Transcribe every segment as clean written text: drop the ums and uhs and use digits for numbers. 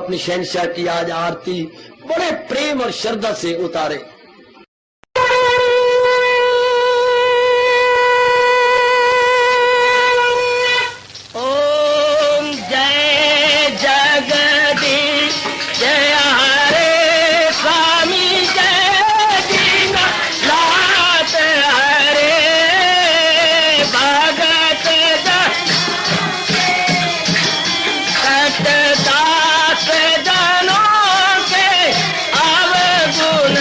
अपनी शहनशाह की आज आरती बड़े प्रेम और श्रद्धा से उतारे। ओम जय जगदीश जय हरे स्वामी जय दीना लात हरे भगत सतदास जनों के अवगुण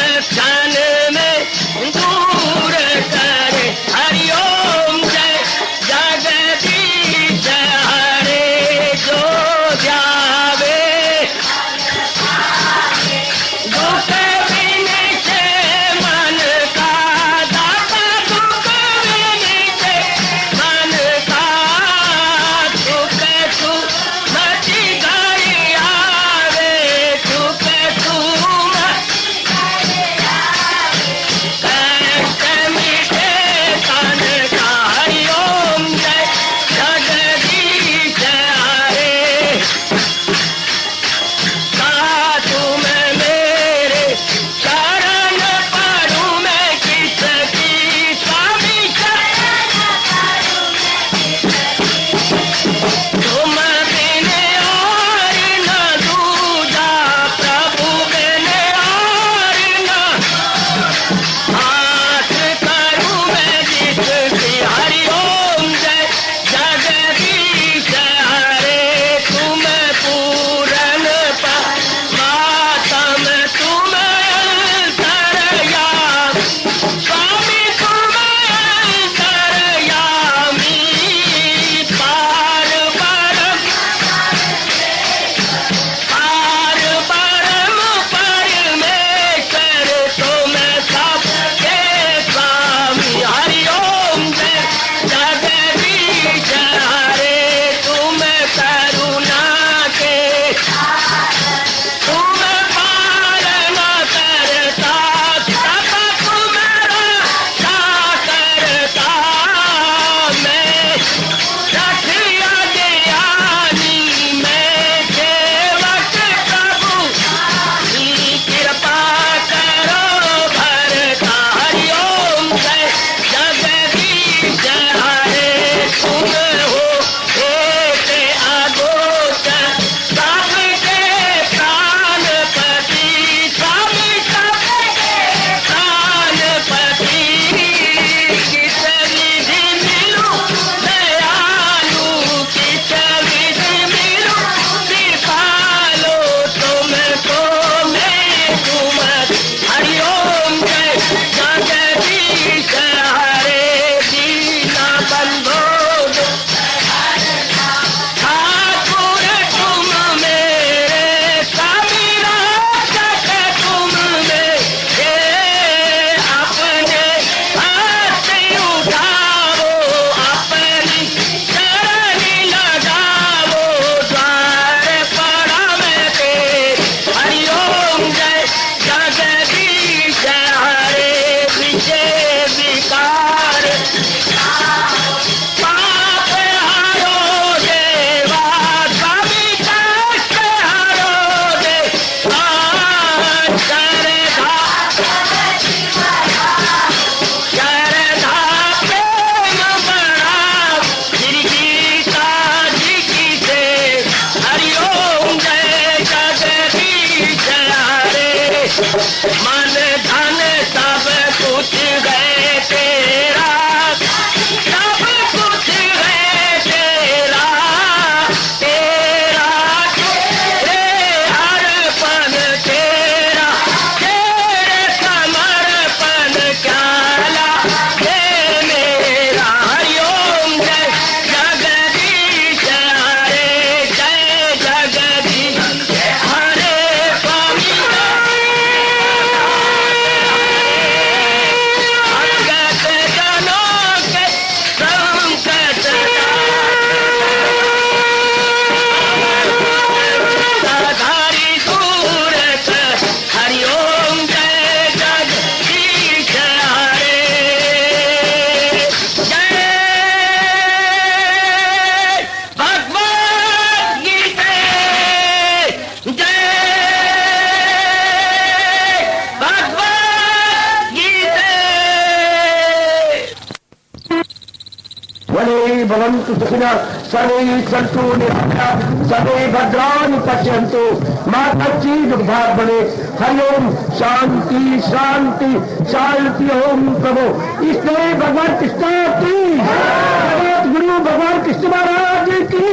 भवन्तु सुखिनः सर्वे सन्तु निरामयाः सर्वे भद्राणि पश्यन्तु मा कश्चित् दुर्भाग् भवेत्। हरि ओम शांति शांति शांति। ओम प्रभु इसलिए भगवान कृष्ण की जगत गुरु भगवान कृष्ण महाराज की।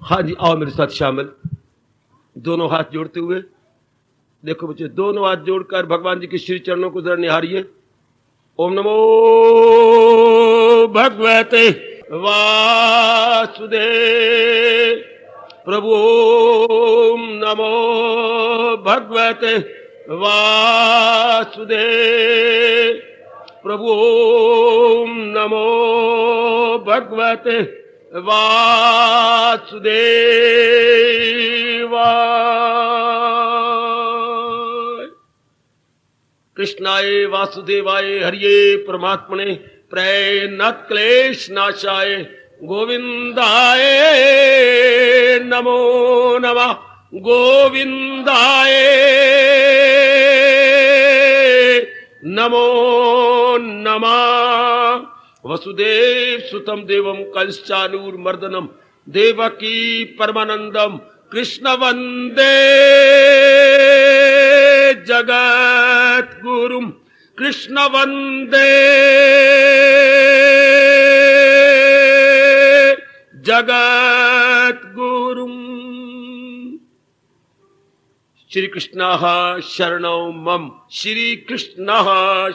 हाँ जी, आओ मेरे साथ शामिल, दोनों हाथ जोड़ते हुए। देखो बच्चे, दोनों हाथ जोड़कर भगवान जी के श्री चरणों को जरा निहारिए। ओम नमो भगवते वासुदेव। प्रभु ओम नमो भगवते वासुदेव। प्रभु ओम नमो भगवते वासुदेवाय। कृष्णाय वासुदेवाय हरिये परमात्मने प्रणत क्लेश नाशाय गोविंदाय नमो नमः। गोविंदाय नमो नमः। वसुदेव सुतम देवम कंसचानूरमर्दनम देवकी परमानंदम कृष्ण वंदे जगत गुरुम। कृष्ण वंदे जगत गुरुम। श्री कृष्ण शरणौ मम। श्री कृष्ण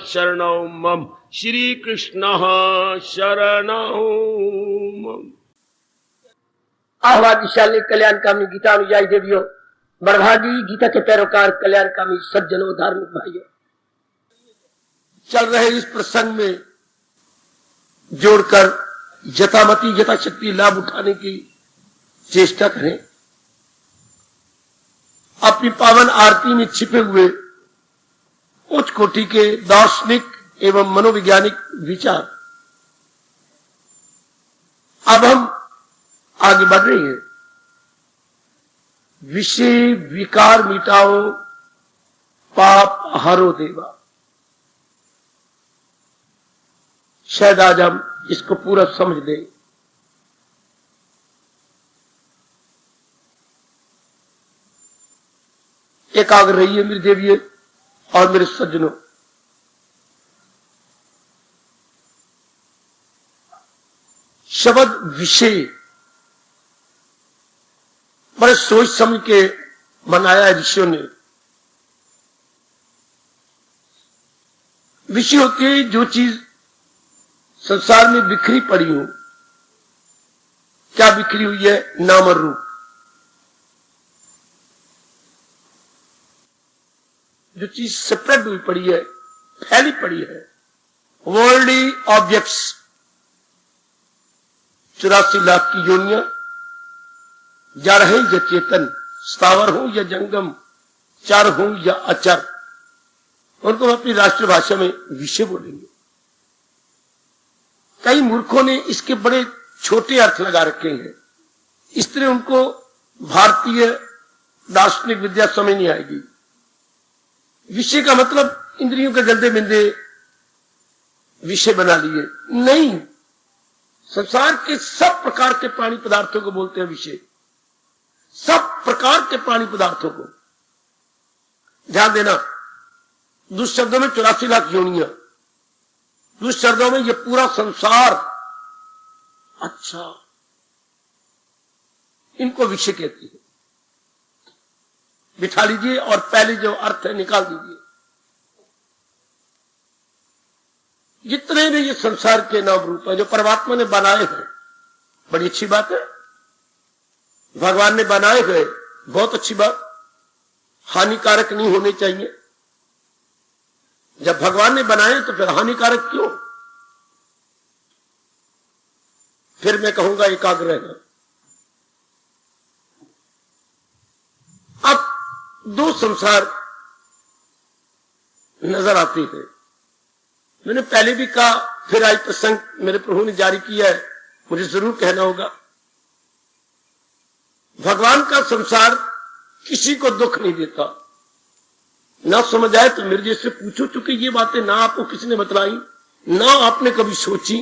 शरणौ मम। श्री कृष्ण शरणौ मम। आह्लादिशाली कल्याणकामी गीता अनुयायी देवियों, बड़भागी गीता के पैरोकार कल्याणकामी सज्जनों, धार्मिक भाइयों, चल रहे इस प्रसंग में जोड़कर यथामति यथाशक्ति लाभ उठाने की चेष्टा करें। अपनी पावन आरती में छिपे हुए उच्च कोटि के दार्शनिक एवं मनोवैज्ञानिक विचार अब हम आगे बढ़ रहे हैं। विषय विकार मिटाओ, पाप हरो देवा। शायद आज हम इसको पूरा समझ दें। एकाग्र रहिए मेरी देविये और मेरे सज्जनों। शब्द विषय बड़े सोच समझ के बनाया ऋषियों ने। विषय होती है जो चीज संसार में बिखरी पड़ी हो। क्या बिखरी हुई है? नाम और रूप। जो चीज स्प्रेड हुई पड़ी है, फैली पड़ी है, वर्ल्डली ऑब्जेक्ट्स। 84 लाख की योनियां, जड़ है या चेतन, स्थावर हो या जंगम, चर हो या अचर, उनको हम अपनी राष्ट्रभाषा में विषय बोलेंगे। कई मूर्खों ने इसके बड़े छोटे अर्थ लगा रखे हैं, इसलिए उनको भारतीय दार्शनिक विद्या समझ नहीं आएगी। विषय का मतलब इंद्रियों के गंदे बिंदे विषय बना लिए नहीं। संसार के सब प्रकार के प्राणी पदार्थों को बोलते हैं विषय। सब प्रकार के प्राणी पदार्थों को। ध्यान देना, दूसरे शब्दों में 84 लाख योनियां, दूसरे शब्दों में ये पूरा संसार। अच्छा, इनको विषय कहती है। बिठा लीजिए और पहले जो अर्थ है निकाल दीजिए। जितने भी ये संसार के नाम रूप है जो परमात्मा ने बनाए हैं, बड़ी अच्छी बात है। भगवान ने बनाए गए, बहुत अच्छी बात। हानिकारक नहीं होने चाहिए। जब भगवान ने बनाए तो फिर हानिकारक क्यों? फिर मैं कहूंगा एकाग्र रहना। अब दो संसार नजर आते हैं। मैंने पहले भी कहा, फिर आज प्रसंग मेरे प्रभु ने जारी किया है, मुझे जरूर कहना होगा। भगवान का संसार किसी को दुख नहीं देता। ना समझ आए तो मेरे जैसे पूछो, चूंकि ये बातें ना आपको किसी ने बतलाई, ना आपने कभी सोची,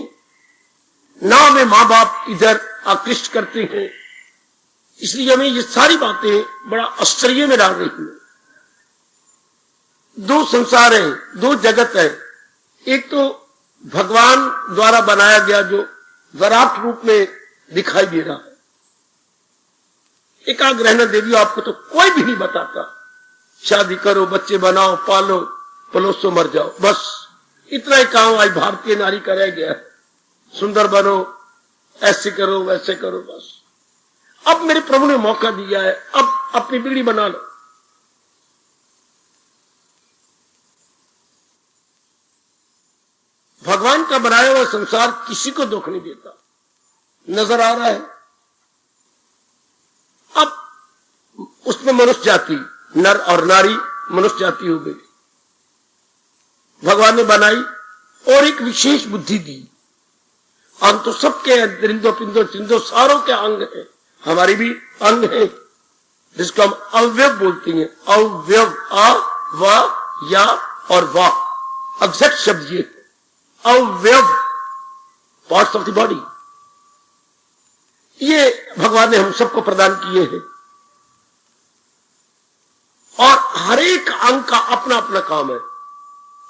ना हमें मां बाप इधर आकृष्ट करते हैं, इसलिए हमें ये सारी बातें बड़ा आश्चर्य में डाल रही हैं। दो संसार है, दो जगत है। एक तो भगवान द्वारा बनाया गया जो विराट रूप में दिखाई दे रहा है। एकाग्र रहना देवी आपको तो कोई भी नहीं बताता, शादी करो, बच्चे बनाओ, पालो, पलोसो, मर जाओ, बस इतना ही काम आज भारतीय नारी का रह गया है। सुंदर बनो, ऐसे करो, वैसे करो, बस। अब मेरे प्रभु ने मौका दिया है, अब अपनी बिगड़ी बना लो। भगवान का बनाया हुआ संसार किसी को दुख नहीं देता, नजर आ रहा है। अब उसमें मनुष्य जाति, नर और नारी मनुष्य जाति हो गई, भगवान ने बनाई और एक विशेष बुद्धि दी। अंग तो सबके हैं, दरिंदो पिंदो चिंदो सारों के अंग है, हमारी भी अंग है, जिसको हम अवयव बोलते हैं। अवयव, आ, वा, या और वा, एग्जैक्ट शब्द ये अवयव, पार्ट्स ऑफ द बॉडी, ये भगवान ने हम सबको प्रदान किए हैं। और हर एक अंग का अपना अपना काम है।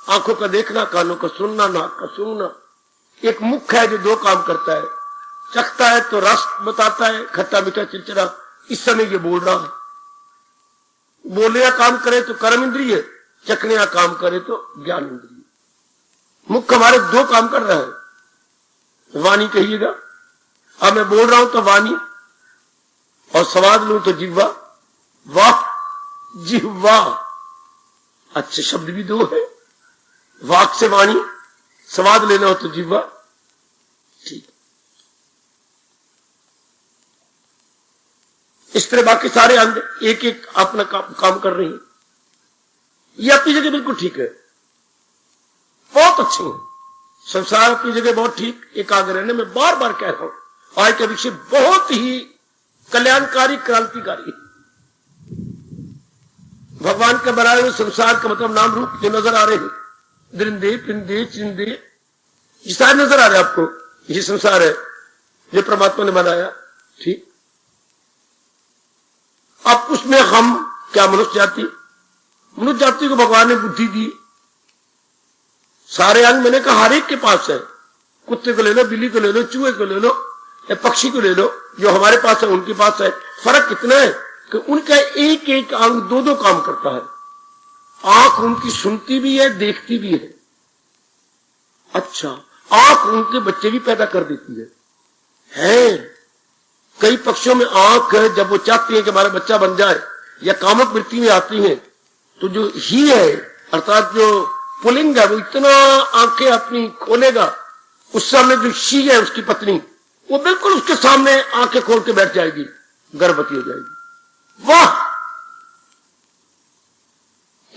आंखों का देखना, कानों का सुनना, नाक का सूंघना। एक मुख है जो दो काम करता है, चखता है तो रस बताता है, खट्टा मीठा चिड़चिड़ा, इस समय ये बोल रहा है। बोलने का काम करे तो कर्म इंद्रिय, चखने का काम करे तो ज्ञान इंद्रिय। मुख हमारे दो काम कर रहा है। वाणी कहिएगा, अब मैं बोल रहा हूं तो वाणी, और स्वाद लूं तो जिह्वा। वाह, जिह्वा, अच्छे शब्द भी दो है, वाक से वाणी, स्वाद लेना हो तो जिह्वा, ठीक। इस तरह बाकी सारे अंग एक एक अपना काम कर रहे हैं। ये अपनी जगह बिल्कुल ठीक है, बहुत अच्छे हैं। संसार अपनी जगह बहुत ठीक, एकाग्र रहने में बार बार कह रहा हूं। आज का विषय बहुत ही कल्याणकारी, क्रांतिकारी। भगवान के बनाए हुए संसार का मतलब नाम रूप जो नजर आ रहे हैं, दरिंदे पिंदे चिंदे, ये सारे नजर आ रहे हैं आपको। ये संसार है जो परमात्मा ने बनाया, ठीक। अब उसमें हम क्या, मनुष्य जाति को भगवान ने बुद्धि दी। सारे अंग मैंने कहा हर एक के पास है। कुत्ते को ले लो, बिल्ली को ले लो, चूहे को ले लो, या पक्षी को ले लो, जो हमारे पास है उनके पास है। फर्क कितना है कि उनका एक एक अंग दो दो काम करता है। आंख उनकी सुनती भी है, देखती भी है। अच्छा, आंख उनके बच्चे भी पैदा कर देती है। कई पक्षियों में आंख है, जब वो चाहती है कि हमारा बच्चा बन जाए या कामक वृत्ति में आती है, तो जो ही है अर्थात जो पुलिंग है, वो इतना आंखें अपनी खोलेगा, उस सामने जो शी है उसकी पत्नी, वो बिल्कुल उसके सामने आंखें खोल के बैठ जाएगी, गर्भवती हो जाएगी। वाह,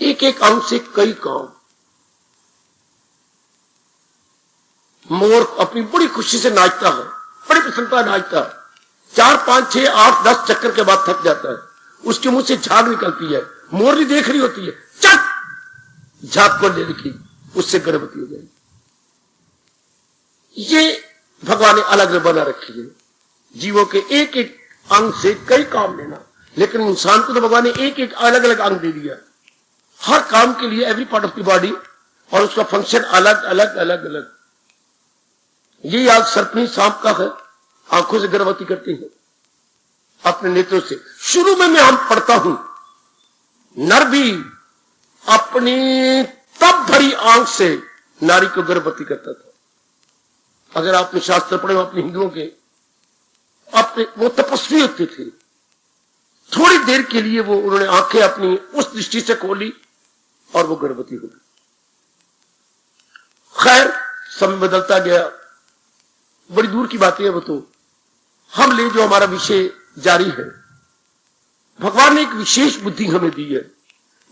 एक एक अंग से कई काम। मोर अपनी बड़ी खुशी से नाचता है, बड़ी प्रसन्नता नाचता है। 4, 5, 6, 8, 10 चक्कर के बाद थक जाता है, उसके मुंह से झाग निकलती है। मोरनी देख रही होती है, चट झाग को ले रखी, उससे गर्भवती हो जाएगी। ये भगवान ने अलग बना रखी है, जीवों के एक एक अंग से कई काम लेना। लेकिन इंसान को तो भगवान ने एक एक अलग अलग अंग दे दिया, हर काम के लिए, every part of the body, और उसका फंक्शन अलग अलग अलग अलग। ये आज सर्पनी सांप का है, आंखों से गर्भवती करती है अपने नेत्रों से। शुरू में मैं हम पढ़ता हूं, नर भी अपनी तब भरी आंख से नारी को गर्भवती करता था। अगर आपने शास्त्र पढ़े हो अपने हिंदुओं के, अपने वो तपस्वी होते थे, थोड़ी देर के लिए वो उन्होंने आंखें अपनी उस दृष्टि से खोली और वो गर्भवती हो गई। खैर, समय बदलता गया, बड़ी दूर की बातें है वो तो। हम ले जो हमारा विषय जारी है, भगवान ने एक विशेष बुद्धि हमें दी है।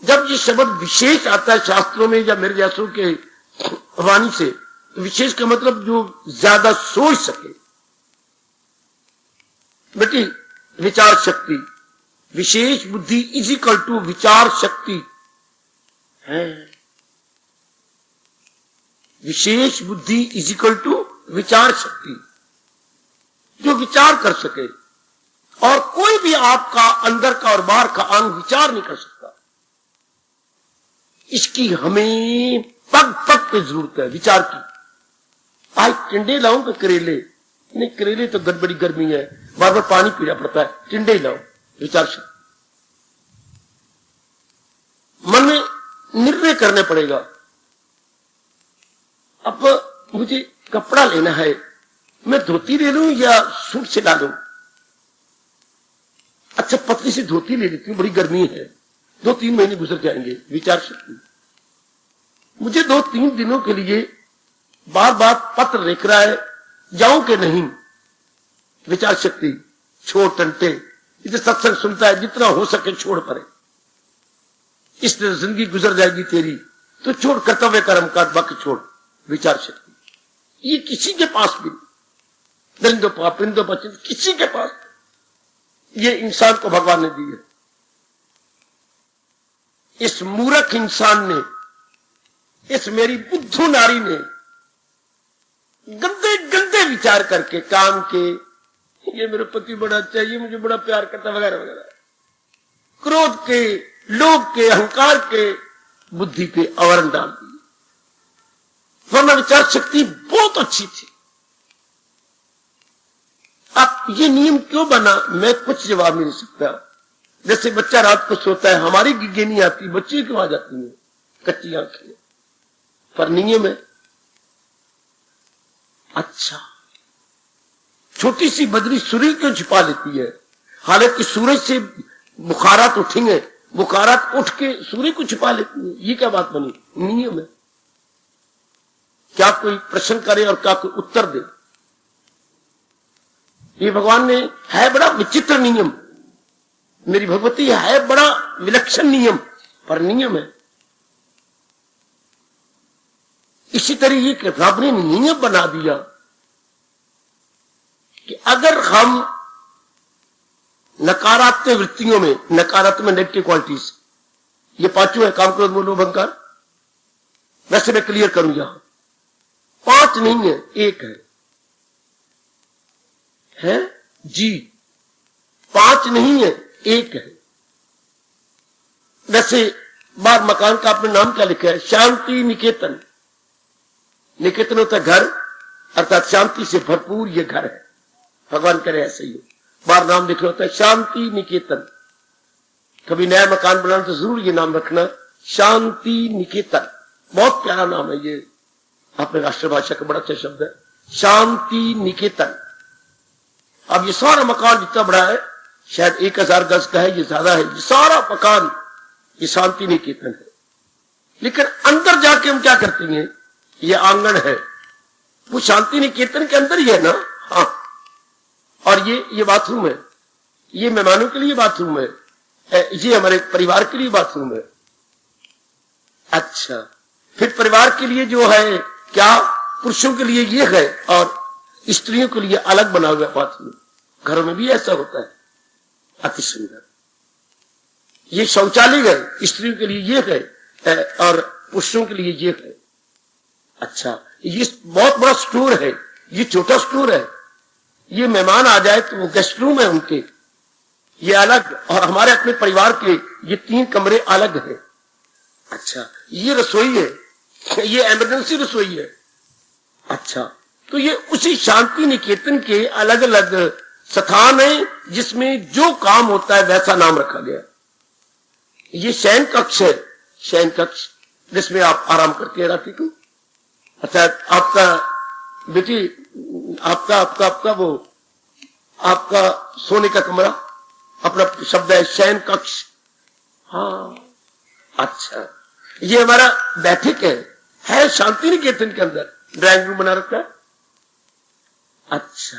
जब ये शब्द विशेष आता है शास्त्रों में या मेरे जैसों के वाणी से, तो विशेष का मतलब जो ज्यादा सोच सके। बेटी, विचार शक्ति, विशेष बुद्धि इज इक्वल टू विचार शक्ति है। विशेष बुद्धि इज इक्वल टू विचार शक्ति। जो विचार कर सके, और कोई भी आपका अंदर का और बाहर का अंग विचार नहीं कर सकता। इसकी हमें पग पग पे जरूरत है विचार की। आज टिंडे लाऊं कि करेले? नहीं, करेले तो बड़ी गर्मी है, बार बार पानी पीना पड़ता है, टिंडे ही लाओ। विचार शक्ति मन में निर्णय करने पड़ेगा। अब मुझे कपड़ा लेना है, मैं धोती ले लूं या सूट सिला लूं? अच्छा, पतली सी धोती ले लेती हूं, बड़ी गर्मी है, 2-3 महीने गुजर जाएंगे। विचार शक्ति। मुझे 2-3 दिनों के लिए बार बार पत्र लिख रहा है, जाऊं कि नहीं? विचार शक्ति। छोड़ टंटे, इसे सत्संग सुनता है, जितना हो सके छोड़ पड़े, इस तरह जिंदगी गुजर जाएगी तेरी, तो छोड़, कर्तव्य कर्म का बाकी छोड़। विचार शक्ति ये किसी के पास भी नहीं, दरिंदों पापिंदों बच्चे किसी के पास, ये इंसान को भगवान ने दी है। इस मूर्ख इंसान ने, इस मेरी बुद्धू नारी ने गंदे गंदे विचार करके काम के, ये मेरा पति बड़ा अच्छा है, ये मुझे बड़ा प्यार करता, वगैरह वगैरह, क्रोध के, लोभ के, अहंकार के बुद्धि पे आवरण डाल दिए। वरना विचार शक्ति बहुत अच्छी थी। अब ये नियम क्यों बना, मैं कुछ जवाब नहीं दे सकता। जैसे बच्चा रात को सोता है, हमारी गिगे नहीं आती, बच्चे क्यों आ जाती है? कच्ची आंखें, पर नियम है। अच्छा, छोटी सी बदरी सूर्य क्यों छिपा लेती है? हालांकि सूरज से बुखारात उठेंगे, बुखारात उठ के सूर्य को छिपा लेती है। ये क्या बात बनी? नियम है। क्या कोई प्रश्न करे और क्या कोई उत्तर दे? ये भगवान ने, है बड़ा विचित्र नियम, मेरी भगवती है बड़ा विलक्षण नियम, पर नियम है। इसी तरह ये रब ने नियम बना दिया कि अगर हम नकारात्मक वृत्तियों में, नकारात्मक नेगेटिव क्वालिटीज, ये पांचों है, काम, क्रोध, मोह, लोभ, अहंकार। वैसे मैं क्लियर करूं, यहां 5 नहीं है, 1 है जी, 5 नहीं है, 1 है। वैसे बार मकान का आपने नाम क्या लिखा है? शांति निकेतन। निकेतन होता है घर, अर्थात शांति से भरपूर ये घर है। भगवान करे ऐसे ही हो। बार नाम लिखना होता है शांति निकेतन। कभी नया मकान बनाना तो जरूर ये नाम रखना, शांति निकेतन। बहुत प्यारा नाम है ये, अपने राष्ट्रभाषा का बड़ा अच्छा शब्द है, शांति निकेतन। अब ये सारा मकान जितना बड़ा है, शायद 1000 गज का है, ये ज्यादा है, ये सारा मकान ये शांति निकेतन है। लेकिन अंदर जाके हम क्या करते हैं? ये आंगन है, वो शांति निकेतन के अंदर ही है ना। हाँ, और ये बाथरूम है, ये मेहमानों के लिए बाथरूम है, ये हमारे परिवार के लिए बाथरूम है। अच्छा, फिर परिवार के लिए जो है क्या, पुरुषों के लिए ये है और स्त्रियों के लिए अलग बना हुआ बाथरूम। घरों में भी ऐसा होता है, अति सुंदर। ये शौचालय है, स्त्रियों के लिए ये है और पुरुषों के लिए ये है। अच्छा, ये बहुत बड़ा स्टोर है, ये छोटा स्टोर है, ये मेहमान आ जाए तो वो गेस्ट रूम है उनके, ये अलग, और हमारे अपने परिवार के ये 3 कमरे अलग है। अच्छा, ये रसोई है, ये इमरजेंसी रसोई है। अच्छा, तो ये उसी शांति निकेतन के अलग अलग स्थान है, जिसमें जो काम होता है वैसा नाम रखा गया। ये शयन कक्ष है, शयन कक्ष, जिसमें आप आराम करते हैं रात्रि को। अच्छा, आपका बेटी, आपका वो आपका सोने का कमरा, अपना शब्द है शयन कक्ष। हाँ, अच्छा, ये हमारा बैठक है शांति निकेतन के अंदर, ड्राइंग रूम बना रखा है। अच्छा,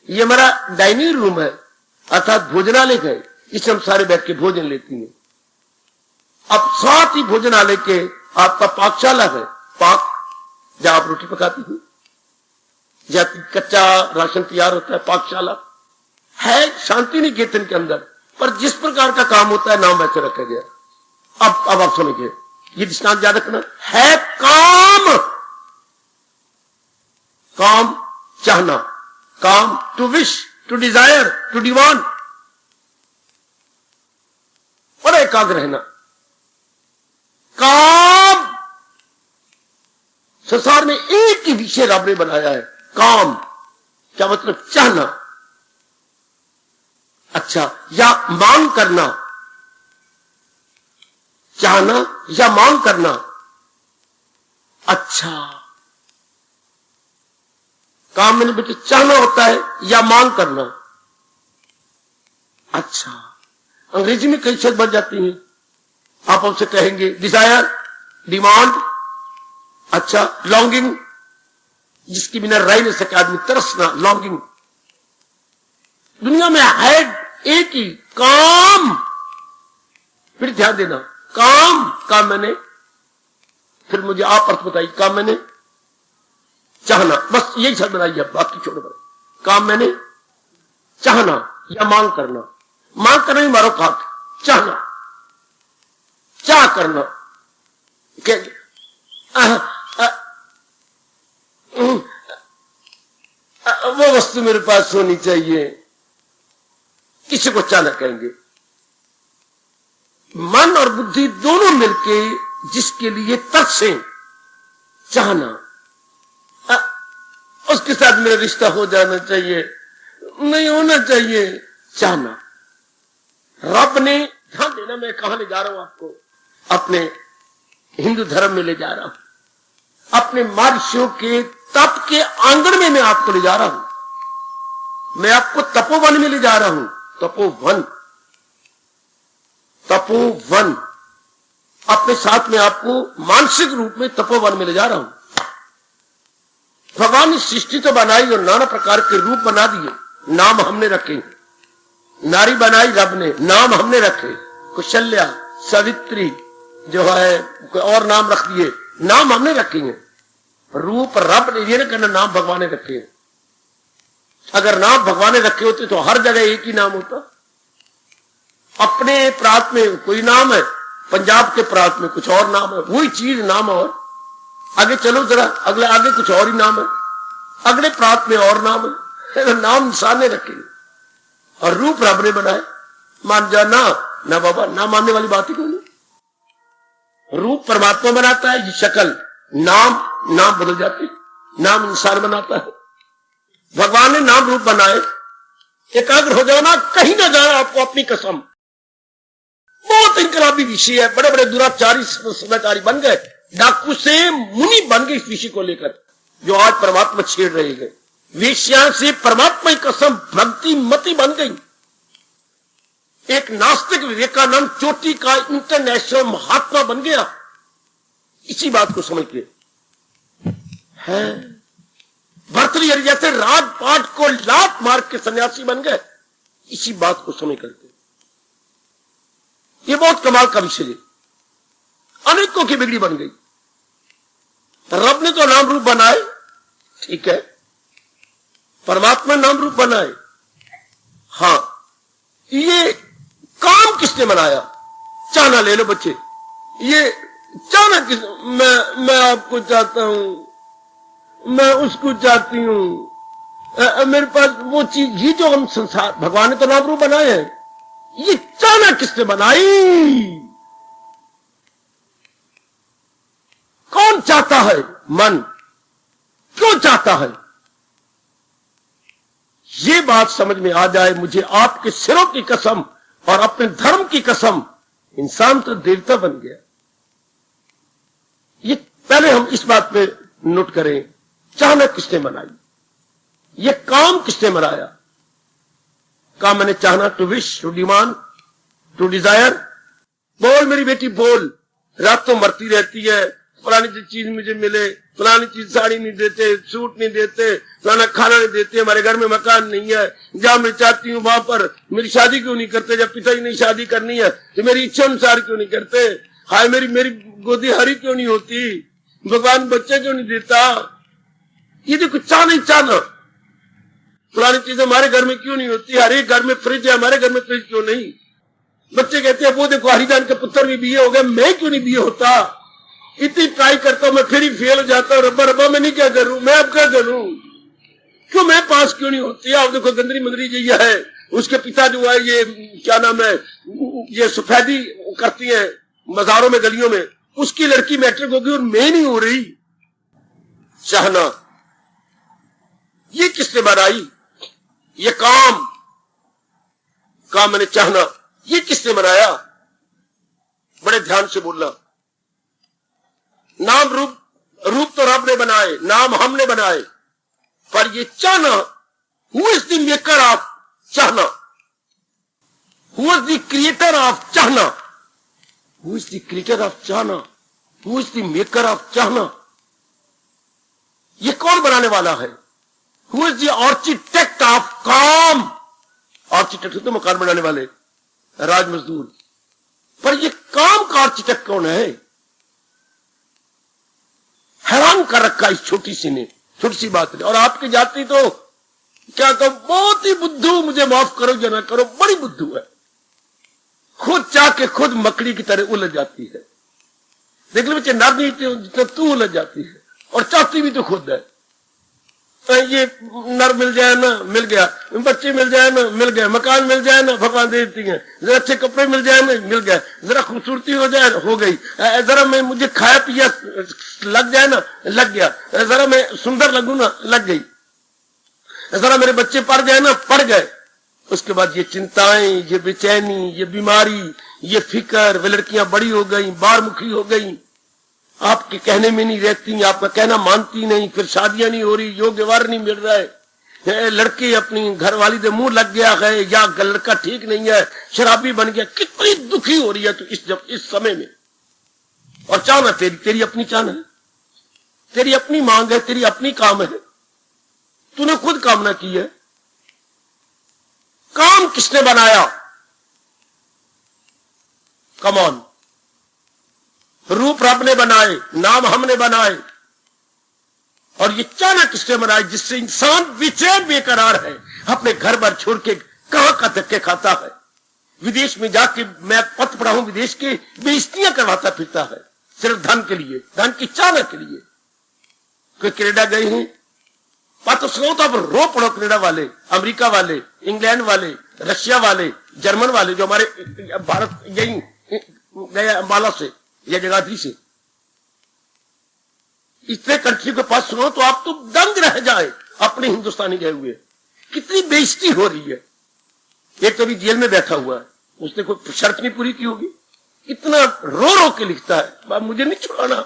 ये हमारा डाइनिंग रूम है, अर्थात भोजनालय है, इसमें हम सारे बैठ के भोजन लेती हैं। अब साथ ही भोजनालय के आपका पाकशाला है, पाक, जहां आप रोटी पकाती हैं, जहां कच्चा राशन तैयार होता है, पाकशाला है शांति निकेतन के अंदर। पर जिस प्रकार का काम होता है नाम वैसे रखा गया। अब आप समझिए, ये दृष्टांत याद रखना है, काम, काम चाहना, काम, to wish, to desire, to demand, बड़ा एकाग्र रहना। काम, संसार में एक ही विषय रब ने बनाया है, काम। क्या मतलब? चाहना। अच्छा, या मांग करना, चाहना या मांग करना। अच्छा, काम मैंने बेटे चाहना होता है या मांग करना। अच्छा, अंग्रेजी में कई शब्द बन जाती हैं। आप हमसे कहेंगे डिजायर, डिमांड, अच्छा लॉन्गिंग, जिसके बिना रह नहीं सके आदमी, तरसना, लॉन्गिंग। दुनिया में है एक ही, काम। फिर ध्यान देना, काम मैंने, फिर मुझे आप अर्थ बताइए, काम मैंने चाहना, बस यही शब्द बनाइए, बाकी छोड़ दो। काम मैंने चाहना या मांग करना। मांग करना ही मारो खाक, चाहना, चाह करना। वो वस्तु मेरे पास होनी चाहिए, किसी को चाहना कहेंगे। मन और बुद्धि दोनों मिलके जिसके लिए तरसे, चाहना, उसके साथ मेरा रिश्ता हो जाना चाहिए, नहीं होना चाहिए, चाहना। रब ने, ध्यान देना, मैं कहां ले जा रहा हूं आपको, अपने हिंदू धर्म में ले जा रहा हूं, अपने महर्षियों के तप के आंगन में मैं आपको ले जा रहा हूं। मैं आपको तपोवन में ले जा रहा हूं, तपोवन, तपोवन। अपने साथ में आपको मानसिक रूप में तपोवन में ले जा रहा हूं। भगवान ने सृष्टि तो बनाई और नाना प्रकार के रूप बना दिए, नाम हमने रखे। नारी बनाई रब ने, नाम हमने रखे, कुशल्या, सावित्री, जो है कोई और नाम रख दिए, नाम हमने रखे हैं। रूप रब ने, ये ना कहना नाम भगवान ने रखे हैं। अगर नाम भगवान ने रखे होते तो हर जगह एक ही नाम होता। अपने प्रांत में कोई नाम है, पंजाब के प्रांत में कुछ और नाम है, वही चीज नाम और। आगे चलो जरा, अगले आगे कुछ और ही नाम है, अगले प्रांत में और नाम है। नाम इंसान ने रखे और रूप रब ने बनाए। मान जाना ना बाबा, ना मानने वाली बात ही क्यों नहीं। रूप परमात्मा बनाता है, ये शक्ल, नाम बदल जाती, नाम इंसान बनाता है। भगवान ने नाम रूप बनाए। एकाग्र हो जाना, कहीं ना जाना आपको, अपनी कसम। बहुत इनकलाबी विषय है, बड़े बड़े दुराचारी सदाचारी बन गए, डाकू से मुनि बन गए इस विषय को लेकर, जो आज परमात्मा छेड़ रहे हैं। वेश्या से परमात्मा की कसम, भक्ति मति बन गई। एक नास्तिक विवेकानंद चोटी का इंटरनेशनल महात्मा बन गया, इसी बात को समझ के है। भर्तृहरि जैसे राजपाट को लात मार के सन्यासी बन गए, इसी बात को समझ करके। ये बहुत कमाल का विषय है, अनेकों की बिगड़ी बन गई। रब ने तो नाम रूप बनाए, ठीक है, परमात्मा नाम रूप बनाए, हां, ये काम किसने बनाया? चाहना ले लो बच्चे, ये चाहना किस, मैं आपको चाहता हूं, मैं उसको चाहती हूं, मेरे पास वो चीज, ये जो हम संसार, भगवान ने तो नाम रूप बनाए हैं, ये चाहना किसने बनाई? कौन चाहता है? मन। क्यों चाहता है? ये बात समझ में आ जाए, मुझे आपके सिरों की कसम और अपने धर्म की कसम, इंसान तो देवता बन गया। ये पहले हम इस बात पे नोट करें, चाहना किसने बनाई, ये काम किसने बनाया? काम मैंने चाहना, to wish, to demand, to desire. बोल मेरी बेटी बोल, रात तो मरती रहती है, फलानी चीज मुझे मिले, फलानी चीज साड़ी नहीं देते, सूट नहीं देते, फलाना खाना नहीं देते, हमारे घर में मकान नहीं है, जहां मैं चाहती हूं वहां पर मेरी शादी क्यों नहीं करते, जब पिताजी ने शादी करनी है तो मेरी इच्छा अनुसार क्यों नहीं करते, हाय मेरी गोदी हरी क्यों नहीं होती, भगवान बच्चे क्यों नहीं देता। ये देखो, चाह नहीं चाहना, फलानी चीजें हमारे घर में क्यों नहीं होती, हर एक घर में फ्रिज है, हमारे घर में फ्रिज क्यों नहीं। बच्चे कहते हैं वो देखो हरिजान के पुत्र भी बीए हो गए, मैं क्यों नहीं बीए होता, इतनी ट्राई करता हूं मैं फिर ही फेल हो जाता हूं, रब्बा रब्बा मैं नहीं क्या करूं, मैं अब क्या करूं। क्यों मैं पास क्यों नहीं होती? आप देखो गंदरी मंदरी जैया है, उसके पिता जो है ये क्या नाम है, ये सफेदी करती है मजारों में गलियों में, उसकी लड़की मैट्रिक होगी और मैं नहीं हो रही। चाहना ये किसने बनाई? ये काम मैंने चाहना ये किसने बनाया? बड़े ध्यान से बोलना। नाम रूप तो रब ने बनाए, नाम हमने बनाए, पर ये चाहना, who is the maker of चाहना, who is the creator of चाहना, who is the creator of चाहना, who is the maker of चाहना? ये कौन बनाने वाला है? Who is the architect of काम? आर्किटेक्ट तो मकान बनाने वाले, राज मजदूर, पर ये काम का आर्किटेक्ट कौन है? हैरान कर रखा इस छोटी सी ने, छोटी सी बात ने। और आपकी जाति तो क्या कहो, बहुत ही बुद्धू, मुझे माफ करो या ना करो, बड़ी बुद्धू है। खुद चाह के खुद मकड़ी की तरह उलझ जाती है। देख लो बच्चे, नर नहीं जितना तू उलझ जाती है, और चाहती भी तो खुद है। ये नर मिल जाए ना, मिल गया, बच्चे मिल जाए ना, मिल गए, मकान मिल जाए ना, भगवान दे देती है, जरा अच्छे कपड़े मिल जाए ना, मिल गए, जरा खूबसूरती हो जाए, हो गई, जरा मैं मुझे खाया पिया लग जाए ना, लग गया, जरा मैं सुंदर लगूं ना, लग गई, जरा मेरे बच्चे पढ़ जाए ना, पढ़ गए। उसके बाद ये चिंताएं, ये बेचैनी, ये बीमारी, ये फिक्र, वे लड़कियां बड़ी हो गई, बारमुखी हो गई, आपके कहने में नहीं रहती, आपका कहना मानती नहीं, फिर शादियां नहीं हो रही, योग्य वर नहीं मिल रहा है, लड़के अपनी घरवाली दे मुंह लग गया है, या लड़का ठीक नहीं है, शराबी बन गया, कितनी दुखी हो रही है तो इस समय में। और चाहना तेरी अपनी चाहना है, तेरी अपनी मांग है, तेरी अपनी काम है, तूने खुद कामना की है। काम किसने बनाया? Come on. रूप रब ने बनाए, नाम हमने बनाए, और ये चाहना किसने बनाई? जिससे इंसान बेचैन बेकरार है, अपने घर बार छोड़ के कहां का धक्के खाता है, विदेश में जाके, मैं पत्र पढ़ा हूं, विदेश के बेइज्जतियां करवाता फिरता है, सिर्फ धन के लिए, धन की चाहना के लिए। कोई कनाडा गए हैं, बात तो सुनो तो आप रो पड़ो। कनाडा वाले, अमेरिका वाले, इंग्लैंड वाले, रशिया वाले, जर्मन वाले, जो हमारे भारत यही गए अंबाला से या जगाधरी से, इतने कंट्री के पास सुनो तो आप तो दंग रह जाए अपने हिंदुस्तानी गए हुए। कितनी बेइज्जती हो रही है। एक तो अभी जेल में बैठा हुआ है, उसने कोई शर्त नहीं पूरी की होगी, इतना रो रो के लिखता है, मुझे नहीं छुड़ाना।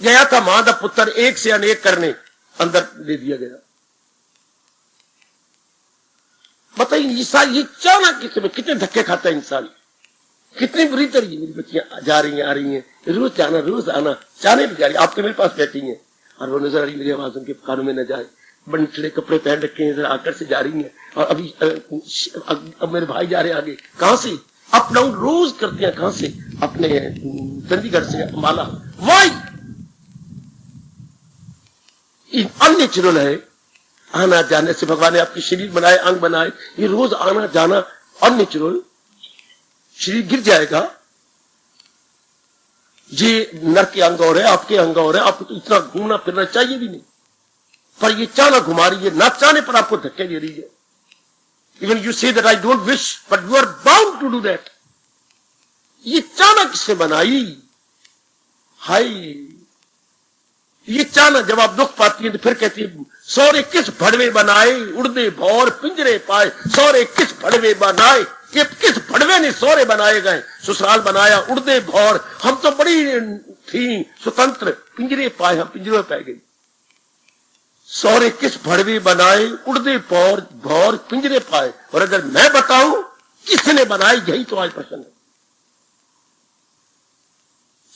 गया था मां का पुत्र एक से अनेक करने, अंदर दे दिया गया। बताइए इंसान ये चाहना कितने धक्के खाता है इंसान, कितनी बुरी तरह। मेरी बच्चियां जा रही हैं, आ रही हैं, रोज जाना, रोज आना, चाहने भी जा रही, आप तो मेरे पास बैठी हैं और वो नजर आ रही, मेरी आवाज उनके कानों में न जाए, बड़े कपड़े पहन रखे हैं, आकर से जा रही हैं। और अभी अब मेरे भाई जा रहे हैं आगे, कहां से अप डाउन रोज करते हैं, कहां से? अपने चंडीगढ़ से अंबाला। वाई अननेचुरल है। आना जाने से भगवान ने आपके शरीर बनाए, अंग बनाए, ये रोज आना जाना अननेचुरल, शरीर गिर जाएगा। ये नर के अंग और है, आपके अंग और है, आपको तो इतना घूमना फिरना चाहिए भी नहीं, पर ये चाहना घुमा रही है, ना चाहने पर आपको धक्के दे रही है। Even you say that I don't wish but you are bound to do that. ये चाहना किसने बनाई? हाय, ये चाहना जब आप दुख पाती है तो फिर कहती है, सौरे किस भड़वे बनाए, उड़दे भौर पिंजरे पाए, सौरे किस भड़वे बनाए, कि किस भड़वे ने सौरे बनाए गए, ससुराल बनाया, उड़दे भौर, हम तो बड़ी थी स्वतंत्र, पिंजरे पाए, हम पिंजरे में पाए गई। सौरे किस भड़वे बनाए, उड़दे भौर भौर पिंजरे पाए। और अगर मैं बताऊं किसने बनाए, यही तो आज प्रश्न है।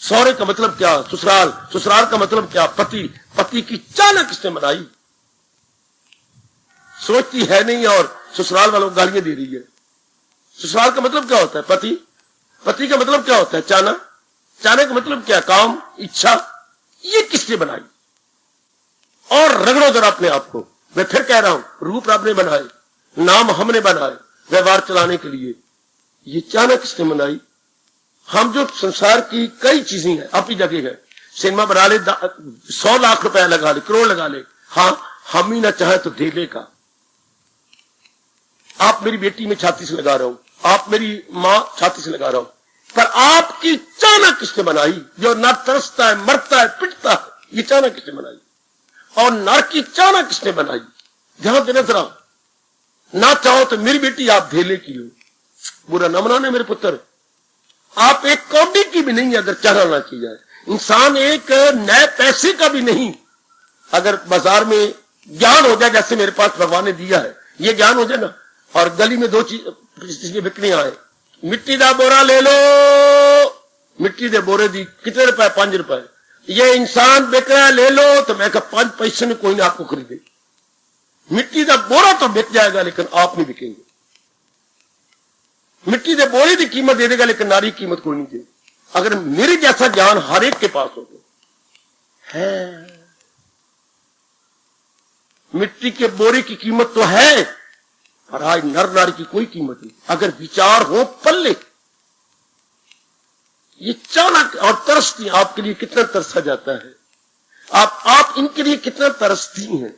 सौरे का मतलब क्या? ससुराल, ससुराल का मतलब क्या? पति, पति की चाहना किसने बनाई? सोचती है नहीं और ससुराल वालों को गालियां दे रही है। ससुराल का मतलब क्या होता है? पति, पति का मतलब क्या होता है? चाहना, चाहने का मतलब क्या? काम, इच्छा। ये किसने बनाई? और रगड़ो जरा अपने आप को। मैं फिर कह रहा हूं, रूप रब ने बनाए, नाम हमने बनाए व्यवहार चलाने के लिए। ये चाहना किसने बनाई? हम जो संसार की कई चीजें हैं अपनी जगह है, सिनेमा बना ले, 100 लाख रुपया लगा ले, करोड़ लगा ले, हाँ, हम ही ना चाहे तो धेले का। आप मेरी बेटी में छाती से लगा रहा हूं, आप मेरी मां छाती से लगा रहा हूं, पर आपकी चाहना किसने बनाई? जो ना तरसता है, मरता है, पिटता है, ये चाहना किसने बनाई? और नर की चाहना किसने बनाई? ध्यान देना जरा। ना चाहो तो मेरी बेटी आप धेले की हो, बुरा न मनाने मेरे पुत्र। आप एक कौड़ी की भी नहीं अगर चाहना ना की जाए। इंसान एक नए पैसे का भी नहीं अगर बाजार में ज्ञान हो जाए, जैसे मेरे पास भगवान ने दिया है, ये ज्ञान हो जाए ना, और गली में दो चीजें बिकनी आए, मिट्टी का बोरा ले लो, मिट्टी के बोरे दी कितने रुपए? 5 रुपए। ये इंसान बिक रहा है, ले लो, तो मैं कहा 5 पैसे में कोई ना आपको खरीदे। मिट्टी का बोरा तो बिक जाएगा लेकिन आप नहीं बिकेंगे। मिट्टी के बोरे की कीमत दे देगा लेकिन नारी की कीमत कोई नहीं देगा। अगर मेरे जैसा ज्ञान हर एक के पास हो तो है। मिट्टी के बोरे की कीमत तो है, पर आज नर नारी की कोई कीमत नहीं। अगर विचार हो पल्ले, ये चाहना और तरसती आपके लिए कितना तरसा जाता है, आप इनके लिए कितना तरसती हैं,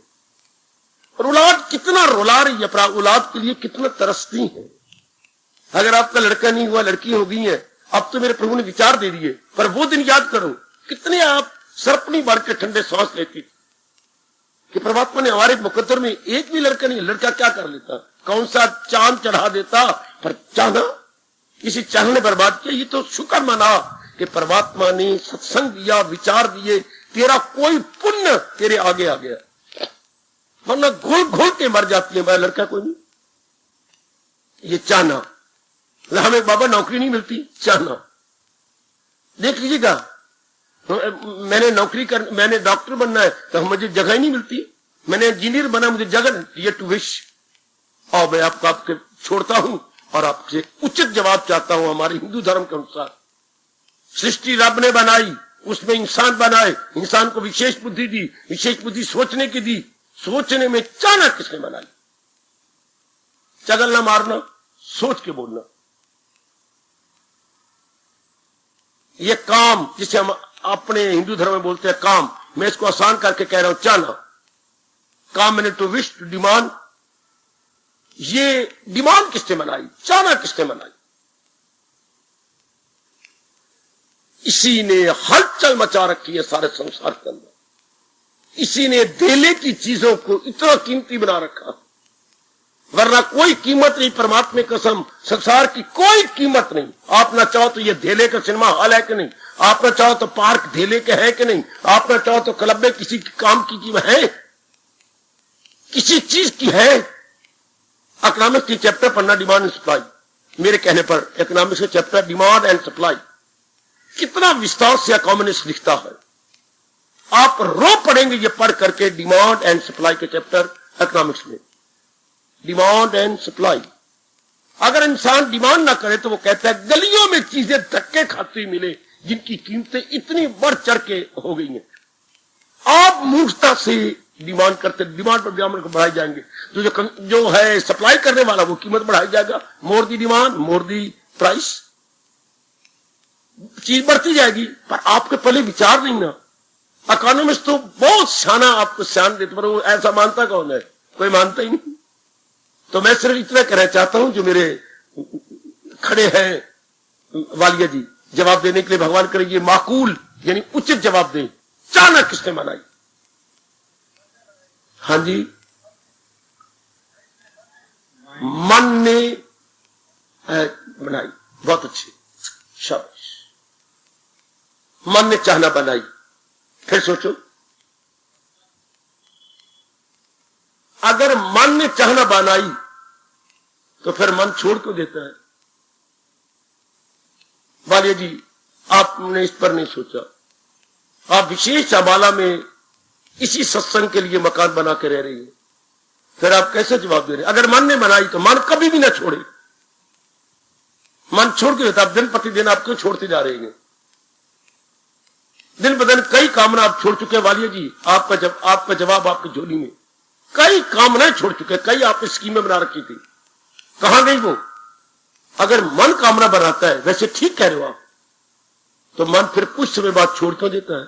और औलाद कितना रुला रही है, पर औलाद के लिए कितना तरसती हैं। अगर आपका लड़का नहीं हुआ, लड़की हो गई है, अब तो मेरे प्रभु ने विचार दे दिए, पर वो दिन याद करो कितने आप सरपनी भर के ठंडे सांस लेती थी कि परमात्मा ने हमारे मुकद्दर में एक भी लड़का नहीं, लड़का क्या कर लेता, कौन सा चांद चढ़ा देता, पर चाहना, किसी चाहने ने बर्बाद किया। ये तो शुक्र माना कि परमात्मा ने सत्संग दिया, विचार दिए, तेरा कोई पुण्य तेरे आगे आ गया, वरना घुल घुल के मर जाती है। मेरा लड़का कोई नहीं, ये चाहना। हमें बाबा नौकरी नहीं मिलती, चाहना। देख लीजिएगा, मैंने डॉक्टर बनना है तो मुझे जगह ही नहीं मिलती, मैंने इंजीनियर बना, मुझे जगह, ये टू विश। और मैं आपके छोड़ता हूं और आपसे उचित जवाब चाहता हूं। हमारे हिंदू धर्म के अनुसार सृष्टि रब ने बनाई, उसमें इंसान बनाए, इंसान को विशेष बुद्धि दी, विशेष बुद्धि सोचने की दी, सोचने में चाहना किसने बनाई? चगल न मारना, सोच के बोलना। ये काम जिसे हम अपने हिंदू धर्म में बोलते हैं काम, मैं इसको आसान करके कह रहा हूं चाहना। काम मैंने टू विश, टू डिमांड, ये डिमांड किसने बनाई? चाहना किसने बनाई? इसी ने हलचल मचा रखी है सारे संसार के अंदर। इसी ने धेले की चीजों को इतना कीमती बना रखा, वरना कोई कीमत नहीं। परमात्मा की कसम, संसार की कोई कीमत नहीं। आप ना चाहो तो ये धेले का सिनेमा हॉल है कि नहीं, आप ना चाहो तो पार्क धेले के है कि नहीं, आप ना चाहो तो क्लब में किसी काम की कीमत है, किसी चीज की है। इकोनॉमिक्स की चैप्टर पढ़ना, डिमांड एंड सप्लाई, मेरे कहने पर इकोनॉमिक्स का चैप्टर डिमांड एंड सप्लाई, कितना विस्तार से कम्युनिस्ट लिखता है। आप रो पड़ेंगे ये पढ़ करके, डिमांड एंड सप्लाई के चैप्टर इकोनॉमिक्स में, डिमांड एंड सप्लाई। अगर इंसान डिमांड ना करे तो वो कहता है गलियों में चीजें धक्के खाती मिले जिनकी कीमतें इतनी बढ़ चढ़ के हो गई हैं। आप मूर्खता से डिमांड करते, डिमांड पर डिमांड को बढ़ाई जाएंगे, तो जो है सप्लाई करने वाला वो कीमत बढ़ाई जाएगा। मोर दी डिमांड, मोर दी प्राइस, चीज बढ़ती जाएगी। पर आपके पहले विचार नहीं ना। इकोनॉमिस्ट तो बहुत शाना आपको शान देते, पर वो ऐसा मानता कौन है? कोई मानता ही नहीं। तो मैं सिर्फ इतना कहना चाहता हूं, जो मेरे खड़े हैं वालिया जी, जवाब देने के लिए भगवान करे ये माकूल यानी उचित जवाब दें। चाहना किसने बनाई? हाँ जी, मन ने बनाई। बहुत अच्छी, शाबाश। मन ने चाहना बनाई। फिर सोचो, अगर मन ने चाहना बनाई तो फिर मन छोड़ क्यों देता है? वालिया जी, आपने इस पर नहीं सोचा। आप विशेष अम्बाला में इसी सत्संग के लिए मकान बना के रह रही है, फिर आप कैसे जवाब दे रहे? अगर मन ने बनाई तो मन कभी भी ना छोड़े। मन छोड़ के देता, आप दिन प्रतिदिन आप क्यों छोड़ते जा रहे हैं? दिन ब दिन कई कामना आप छोड़ चुके हैं वालिया जी। आपका जवाब आपकी झोली में, कई कामनाएं छोड़ चुके, कई आपने स्कीमें बना रखी थी, कहां गई वो? अगर मन कामना बनाता है, वैसे ठीक कह रहे हो आप, तो मन फिर कुछ समय बाद छोड़ क्यों देता है?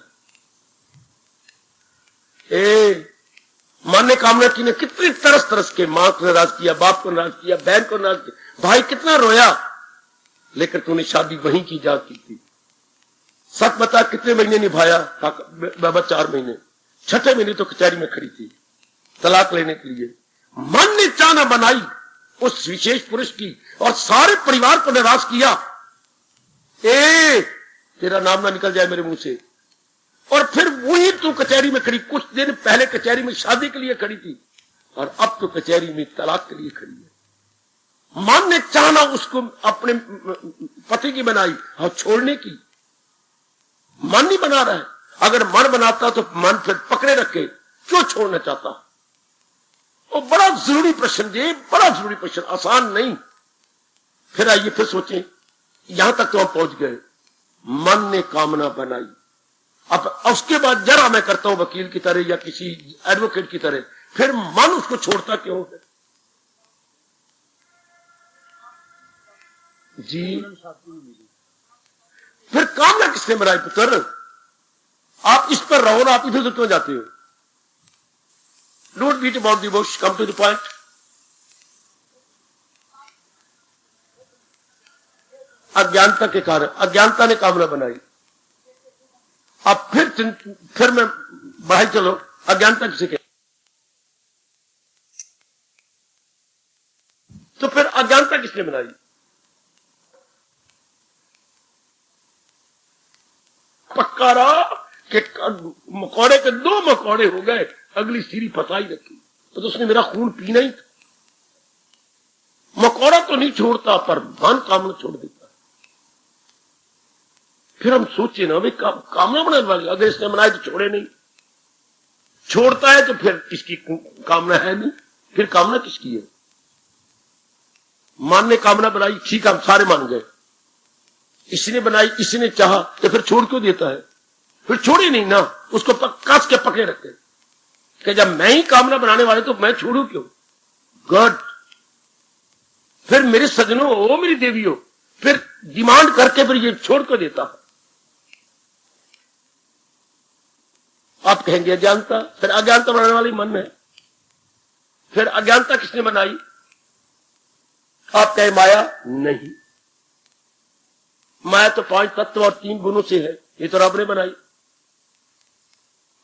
मां ने कामना की ने कितनी तरस तरस के, मां को नाराज किया, बाप को नाराज किया, बहन को नाराज किया, भाई कितना रोया, लेकर तूने शादी वहीं की जा की थी। सच बता कितने महीने निभाया? बाबा 4 महीने। 6ठे महीने तो कचहरी में खड़ी थी तलाक लेने के लिए। मन ने चाहना बनाई उस विशेष पुरुष की और सारे परिवार को निराश किया। तेरा नाम ना निकल जाए मेरे मुंह से। और फिर वही तू कचहरी में खड़ी, कुछ दिन पहले कचहरी में शादी के लिए खड़ी थी और अब तो कचहरी में तलाक के लिए खड़ी है। मन ने चाहना उसको अपने पति की बनाई और छोड़ने की, मन नहीं बना रहा है। अगर मन बनाता तो मन फिर पकड़े रखे, क्यों छोड़ना चाहता? वो बड़ा जरूरी प्रश्न, ये बड़ा जरूरी प्रश्न, आसान नहीं। फिर आइए फिर सोचें, यहां तक तो हम पहुंच गए, मन ने कामना बनाई। अब उसके बाद जरा मैं करता हूं वकील की तरह या किसी एडवोकेट की तरह, फिर मन उसको छोड़ता क्यों है? जी फिर कामना किसने बनाई पुत्र? आप इस पर रहो ना, आप इधर उधर क्यों जाते हो? Don't beat about the bush, come to the point. अज्ञानता के कारण, अज्ञानता ने कामना बनाई। अब फिर मैं बढ़ाई चलो, अज्ञानता किसे कहते? तो फिर अज्ञानता किसने बनाई? पक्का रहा कि मकौड़े के 2 मकौड़े हो गए, अगली सीरी फंसाई रखी, तो उसने मेरा खून पीना ही था। मकौड़ा तो नहीं छोड़ता पर मन कामना छोड़ देता। फिर हम सोचे ना भाई कामना बनाने वाली, अगर इसने बनाए तो छोड़े नहीं, छोड़ता है तो फिर इसकी कामना है नहीं, फिर कामना किसकी है? मन ने कामना बनाई, ठीक हम सारे मान गए, इसने बनाई, इसने चाहा, तो फिर छोड़ क्यों देता है? फिर छोड़े नहीं ना, उसको कास के पकड़े रखते कि जब मैं ही कामना बनाने वाले तो मैं छोड़ू क्यों? गॉड, फिर मेरे सजनों, ओ मेरी देवियों, फिर डिमांड करके फिर ये छोड़ क्यों देता है? आप कहेंगे अज्ञानता, फिर अज्ञानता बनाने वाली मन है। फिर अज्ञानता किसने बनाई? आप कहे माया, नहीं, माया तो 5 तत्व और 3 गुणों से है, ये तो रब ने बनाई।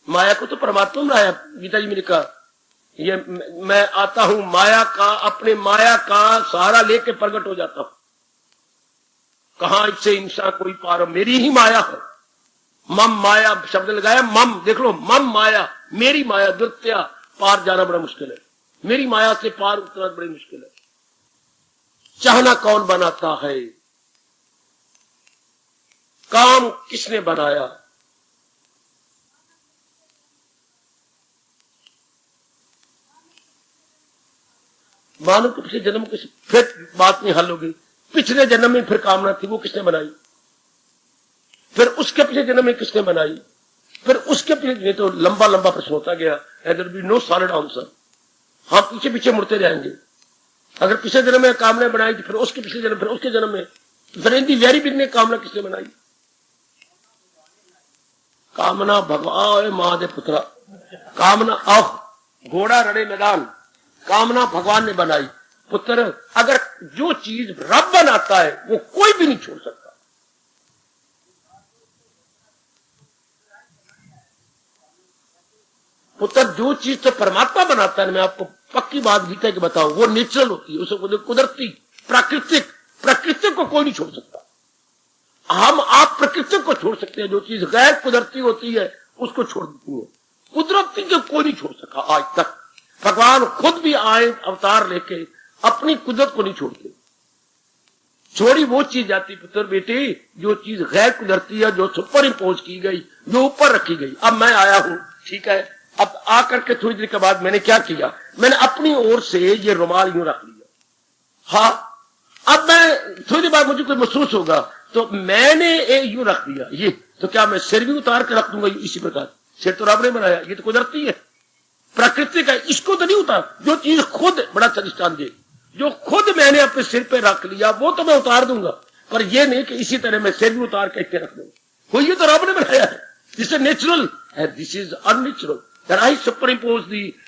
माया को तो परमात्मा ने बनाया। गीता जी में लिखा, ये मैं आता हूं माया का, अपने माया का सहारा लेके प्रकट हो जाता हूं, कहां इससे इंसान कोई पार, मेरी ही माया है। मम माया शब्द लगाया, मम, देख लो, मम माया, मेरी माया, द्वितीया, पार जाना बड़ा मुश्किल है, मेरी माया से पार उतरना बड़ी मुश्किल है। चाहना कौन बनाता है? काम किसने बनाया? मानो कि पिछले जन्म के, फिर बात नहीं हल होगी, पिछले जन्म में फिर कामना थी, वो किसने बनाई? फिर उसके पिछले जन्म में किसने बनाई? फिर उसके पिछले, तो लंबा लंबा प्रश्न होता गया, there be no solid answer. हम पीछे पीछे मुड़ते जाएंगे। अगर पिछले जन्म में कामना बनाई, फिर उसके पिछले जन्म, फिर उसके जन्म में, फिर इन दी वेरी बिगनिंग कामना किसने बनाई? कामना भगवान महादेव पुत्रा, कामना घोड़ा रड़े मैदान, कामना भगवान ने बनाई। पुत्र, अगर जो चीज रब बनाता है वो कोई भी नहीं छोड़ सकता। पुत्र, जो चीज तो परमात्मा बनाता है, मैं आपको पक्की बात गीता की बताऊं, वो नेचुरल होती है, उसे कुदरती, प्राकृतिक, प्रकृति को कोई नहीं छोड़ सकता। हम आप प्रकृति को छोड़ सकते हैं, जो चीज गैर कुदरती होती है उसको छोड़ देती है, कुदरती को कोई नहीं छोड़ सका आज तक। भगवान खुद भी आए अवतार लेके, अपनी कुदरत को नहीं छोड़ते। छोड़ी वो चीज जाती पुत्र बेटे जो चीज गैर कुदरती है, जो सुपर इम्पोज की गई, जो ऊपर रखी गई। अब मैं आया हूं, ठीक है, अब आकर के थोड़ी देर के बाद मैंने क्या किया, मैंने अपनी ओर से ये रुमाल यूं रख लिया। हाँ, अब मैं थोड़ी देर बाद मुझे कोई महसूस होगा तो मैंने यूं रख दिया, ये तो क्या मैं सिर भी उतार के रख दूंगा इसी प्रकार? सिर तो रब ने बनाया, ये तो कुदरती है, प्राकृतिक है, इसको तो नहीं उतार। जो चीज खुद, बड़ा दृष्टांत दे, जो खुद मैंने अपने सिर पे रख लिया वो तो मैं उतार दूंगा, पर ये नहीं कि इसी तरह मैं सिर भी उतार के रख दूंगा। वो ये तो रब ने बनाया है, दिस इज नेचुरल है, this is unnatural. that I superimpose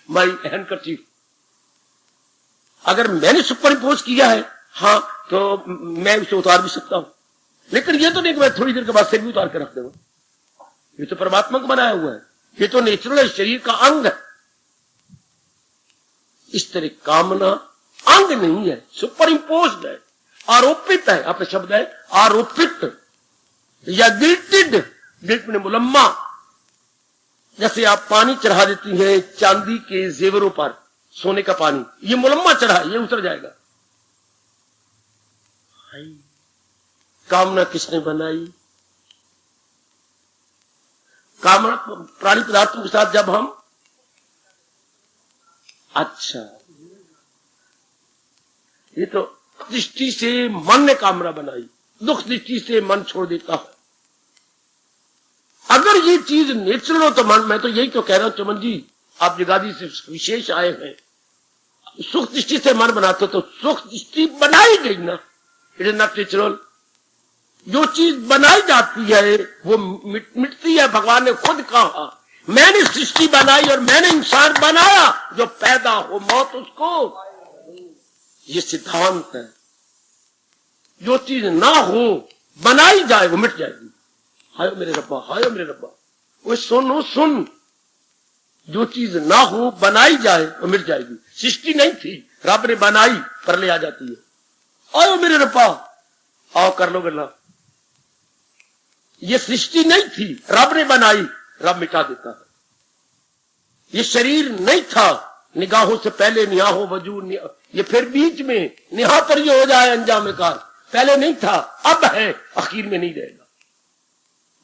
my handkerchief. अगर मैंने सुपरिम्पोज किया है, हाँ, तो मैं उसे उतार भी सकता हूं, लेकिन ये तो नहीं कि मैं थोड़ी देर के बाद से भी उतार के रख दूंगा। ये तो परमात्मा को बनाया हुआ है, ये तो नेचुरल है, शरीर का अंग है। इस तरह कामना अंग नहीं है, सुपरिम्पोज्ड है, आरोपित है। आपका शब्द है आरोपित या गिल्टेड। गिल्ट में मुलम्मा, जैसे आप पानी चढ़ा देती हैं चांदी के जेवरों पर, सोने का पानी, ये मुलम्मा चढ़ा, ये उतर जाएगा। कामना किसने बनाई? कामना प्राणी पदार्थों के साथ जब हम, अच्छा, ये तो दृष्टि से मन ने कामना बनाई, दुख दृष्टि से मन छोड़ देता है। अगर ये चीज नेचुरल हो तो मन, मैं तो यही तो कह रहा हूं चमन जी, आप जगादी से विशेष आए हैं, सुख दृष्टि से मन बनाते तो सुख दृष्टि बनाई गई ना, इट इज नॉट नेचुरल। जो चीज बनाई जाती है वो मिटती है। भगवान ने खुद कहा, मैंने सृष्टि बनाई और मैंने इंसान बनाया, जो पैदा हो मौत उसको। ये सिद्धांत है। जो चीज ना हो बनाई जाए वो मिट जाएगी। हाय मेरे रब्बा, हाय मेरे रब्बा, वो सुनो सुन, जो चीज ना हो बनाई जाए वो मिट जाएगी। सृष्टि नहीं थी, रब ने बनाई, पर ले आ जाती है। आओ मेरे रब्बा, आओ कर लो गल्ला। ये सृष्टि नहीं थी, रब ने बनाई, रब मिटा देता है। ये शरीर नहीं था, निगाहों से पहले निगाहों वजूद, ये फिर बीच में निहा पर ये हो जाए अंजाम कार। पहले नहीं था, अब है, आखिर में नहीं रहेगा।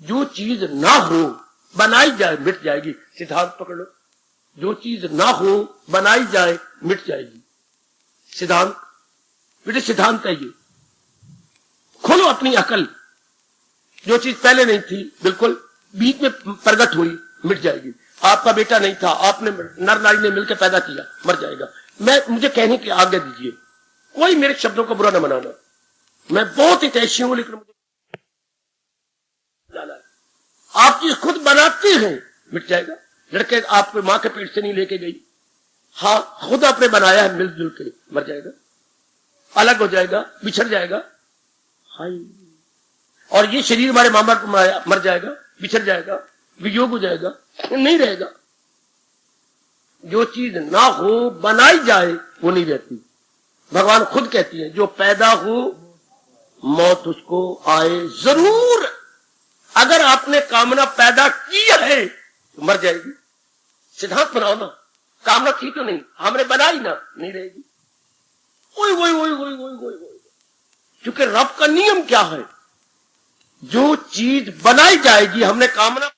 जो चीज ना हो बनाई जाए मिट जाएगी। सिद्धांत पकड़ लो, जो चीज ना हो बनाई जाए मिट जाएगी। सिद्धांत बेटे, सिद्धांत है ये। खोलो अपनी अकल। जो चीज पहले नहीं थी, बिल्कुल बीच में प्रकट हुई, मिट जाएगी। आपका बेटा नहीं था, आपने नर नारी ने मिलकर पैदा किया, मर जाएगा। मुझे कहने की आज्ञा दीजिए, कोई मेरे शब्दों को बुरा न मनाना। मैं बहुत हितैषी हूं, लेकिन मुझे आप चीज खुद बनाते हैं, मिट जाएगा। लड़के आपको मां के पेट से नहीं लेके गई, हाँ, खुद आपने बनाया है, मिलजुल के, मर जाएगा, अलग हो जाएगा, बिछड़ जाएगा। हाय, और ये शरीर हमारे मां बाप को मर जाएगा, बिछड़ जाएगा, वियोग हो जाएगा, नहीं रहेगा। जो चीज ना हो बनाई जाए वो नहीं रहती। भगवान खुद कहती है, जो पैदा हो मौत उसको आए जरूर। अगर आपने कामना पैदा की है तो मर जाएगी। सिद्धांत बनाओ ना, कामना की तो नहीं, हमने बनाई ना, नहीं रहेगी। ओए ओए ओए ओए ओए ओए ओए। क्योंकि रब का नियम क्या है, जो चीज बनाई जाएगी, हमने कामना,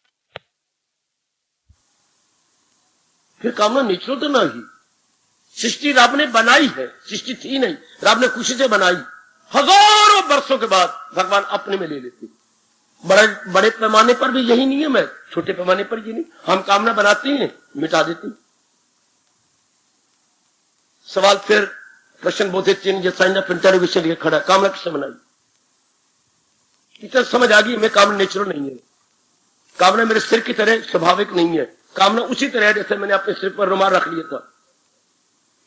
फिर कामना नेचुरल तो ना ही। सृष्टि रब ने बनाई है, सृष्टि थी नहीं, रब ने खुशी से बनाई। हजारों वर्षों के बाद भगवान अपने में ले लेते। बड़े पैमाने पर भी यही नियम है, छोटे पैमाने पर ये नहीं। हम कामना बनाते हैं, मिटा देते। सवाल फिर क्वेश्चन बोधे चिन्ह साइन ऑफ इंटरोगेशन खड़ा, कामना किसने बनाई? इतना समझ आ गई, मैं कामना नेचुरल नहीं है। कामना मेरे सिर की तरह स्वाभाविक नहीं है। कामना उसी तरह जैसे मैंने अपने सिर पर रुमाल रख लिया था,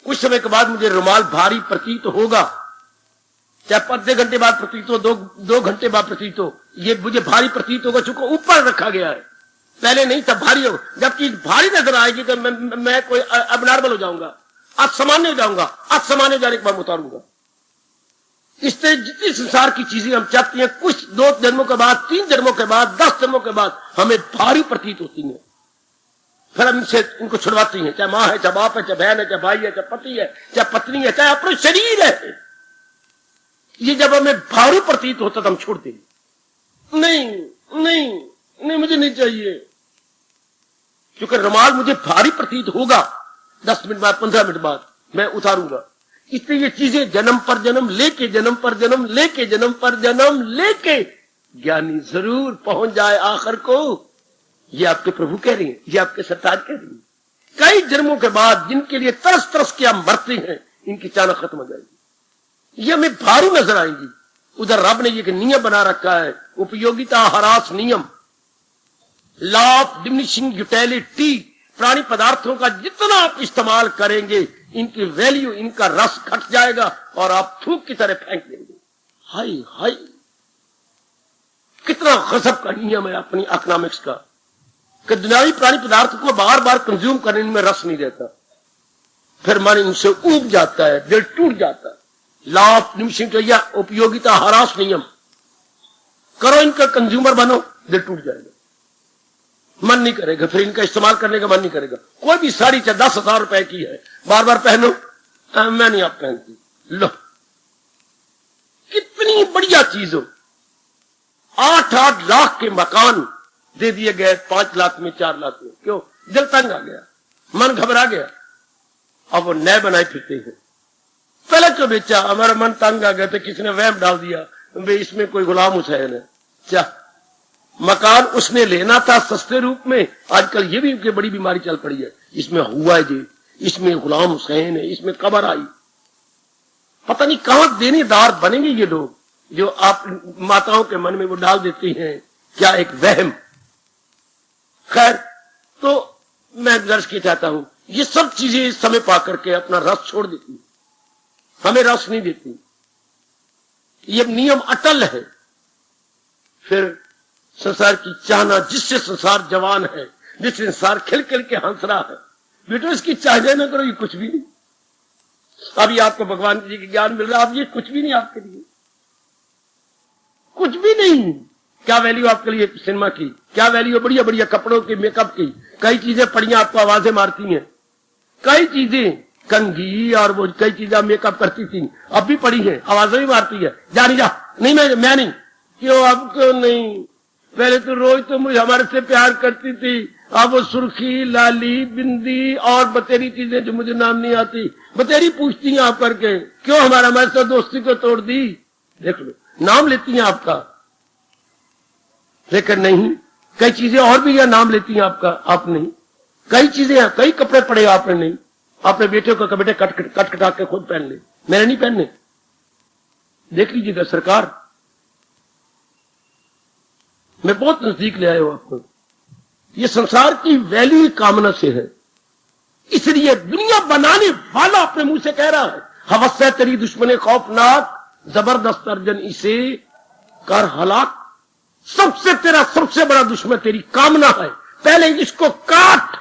कुछ समय के बाद मुझे रुमाल भारी प्रतीत होगा, चाहे आधे घंटे बाद प्रतीत हो, दो घंटे बाद प्रतीत हो, ये मुझे भारी प्रतीत होगा, चूंकि ऊपर रखा गया है। पहले नहीं था, भारी होगा। जब चीज भारी नजर आएगी तो मैं कोई अबनॉर्मल हो जाऊंगा, असामान्य हो जाऊंगा, असामान्य हो जाने के बाद उतारूंगा। इस तरह जितनी संसार की चीजें हम चाहती हैं, कुछ 2 जन्मों के बाद, 3 जन्मों के बाद, 10 जन्मों के बाद हमें भारी प्रतीत होती हैं। फिर हम इनको छुड़वाती हैं, चाहे मां है, चाहे बाप है, चाहे बहन है, चाहे भाई है, चाहे पति है, चाहे पत्नी है, चाहे अपना शरीर है। ये जब हमें भारी प्रतीत होता तो हम छोड़ते हैं। नहीं नहीं नहीं, मुझे नहीं चाहिए, क्योंकि रुमाल मुझे भारी प्रतीत होगा, 10 मिनट बाद, 15 मिनट बाद मैं उतारूंगा। इसलिए ये चीजें जन्म पर जन्म लेके, जन्म पर जन्म लेके, जन्म पर जन्म लेके ज्ञानी जरूर पहुंच जाए आखिर को। ये आपके प्रभु कह रहे हैं, ये आपके सरताज कह रही हैं। कई जन्मों के बाद जिनके लिए तरस तरस के हम मरते हैं, इनकी चानक खत्म हो जाएगी, ये हमें भारू नजर आएंगी। उधर रब ने ये नियम बना रखा है, उपयोगिता ह्रास नियम, लॉ ऑफ डिमिनिशिंग यूटिलिटी, प्राणी पदार्थों का जितना आप इस्तेमाल करेंगे, इनकी वैल्यू, इनका रस घट जाएगा और आप थूक की तरह फेंक देंगे। हाय हाय, कितना गजब का नियम है अपनी इकोनॉमिक्स का कि दुनियावी प्राणी पदार्थ को बार बार कंज्यूम करने में रस नहीं रहता, फिर मन इनसे ऊब जाता है, दिल टूट जाता है। लॉ ऑफ डिमिनिशिंग या उपयोगिता ह्रास नियम, करो इनका कंज्यूमर बनो, दिल टूट जाएगा, मन नहीं करेगा, फिर इनका इस्तेमाल करने का मन नहीं करेगा। कोई भी साड़ी चाहे 10,000 रुपए की है, बार बार पहनो, मैं नहीं आप पहनती, लो कितनी बढ़िया चीज हो। 8-8 लाख के मकान दे दिए गए 5 लाख में, 4 लाख में, क्यों? दिल तंग आ गया, मन घबरा गया, अब वो नए बनाए फिरते हैं। पहले क्यों बेचा? हमारा मन तंग आ गया, तो किसी ने वहम डाल दिया वे इसमें कोई गुलाम हुसैन है। क्या मकान उसने लेना था सस्ते रूप में, आजकल ये भी बड़ी बीमारी चल पड़ी है, इसमें हुआ जी, इसमें गुलाम हुसैन है, इसमें कबर आई, पता नहीं कहां देनेदार बनेंगे ये लोग जो आप माताओं के मन में वो डाल देती हैं। क्या एक वहम। खैर, तो मैं दर्ज किया चाहता हूं, ये सब चीजें समय पा करके अपना रस छोड़ देती, हमें रस नहीं देती। ये नियम अटल है। फिर संसार की चाहना, जिससे संसार जवान है, जिससे संसार खिल खिल के हंस रहा है, बेटो इसकी चाहना न करो, ये कुछ भी नहीं। अभी आपको भगवान जी के ज्ञान मिल रहा है, अब ये कुछ भी नहीं आपके लिए, कुछ भी नहीं। क्या वैल्यू आपके लिए सिनेमा की, क्या वैल्यू बढ़िया बढ़िया कपड़ों की, मेकअप की, कई चीजें पड़ियां आपको आवाजें मारती हैं, कई चीजें कंघी और वो कई चीजें मेकअप करती थी, अब भी पड़ी है, आवाजें भी मारती है, जा नहीं जा, नहीं मैं नहीं, क्यों अब क्यों नहीं? पहले तो रोज तो मुझे हमारे से प्यार करती थी, अब वो सुर्खी, लाली, बिंदी और बतेरी चीजें जो मुझे नाम नहीं आती, बतेरी पूछती हैं आप करके, क्यों हमारे साथ दोस्ती को तोड़ दी? देख लो, नाम लेती हैं आपका, लेकिन नहीं, कई चीजें और भी नाम लेती हैं आपका, आप नहीं। कई चीजें, कई कपड़े पड़े आपने नहीं, अपने बेटे को बेटे कट कटा के खुद पहन ले, मैंने नहीं पहनने। देख लीजिएगा सरकार, मैं बहुत नजदीक ले आया हूं आपको। ये संसार की वैल्यू कामना से है, इसलिए दुनिया बनाने वाला अपने मुंह से कह रहा है, हवस है तेरी दुश्मने खौफनाक, जबरदस्त अर्जन इसे कर हलाक। सबसे तेरा सबसे बड़ा दुश्मन तेरी कामना है, पहले इसको काट,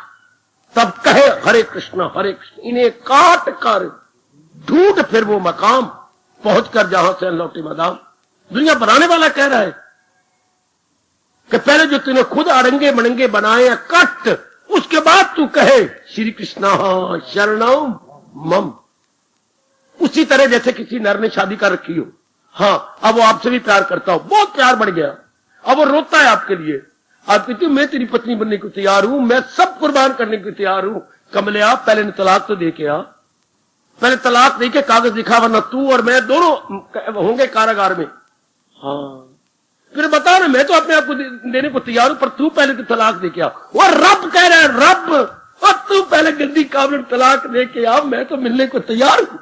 तब कहे हरे कृष्ण हरे कृष्ण। इन्हें काट कर ढूंढ फिर वो मकाम, पहुंच कर जहां से लौटे मदाम। दुनिया बनाने वाला कह रहा है कि पहले जो तूने खुद अड़ंगे मणंगे बनाए कट, उसके बाद तू कहे श्री कृष्णा शरणम मम। उसी तरह जैसे किसी नर ने शादी कर रखी हो, हाँ अब वो आपसे भी प्यार करता हो, बहुत प्यार बढ़ गया, अब वो रोता है आपके लिए, आप कहती मैं तेरी पत्नी बनने को तैयार हूं, मैं सब कुर्बान करने को तैयार हूं। कमले आप पहले ने तलाक तो दे के आ, पहले तलाक दे के कागज दिखा, वरना तू और मैं दोनों होंगे कारागार में। हाँ फिर बता ना, मैं तो अपने आप को देने को तैयार हूं, पर तू पहले तो तलाक दे के आ। वो रब कह रहा है, रब, और तू पहले गंदी काबिल तलाक दे के आ, मैं तो मिलने को तैयार हूं।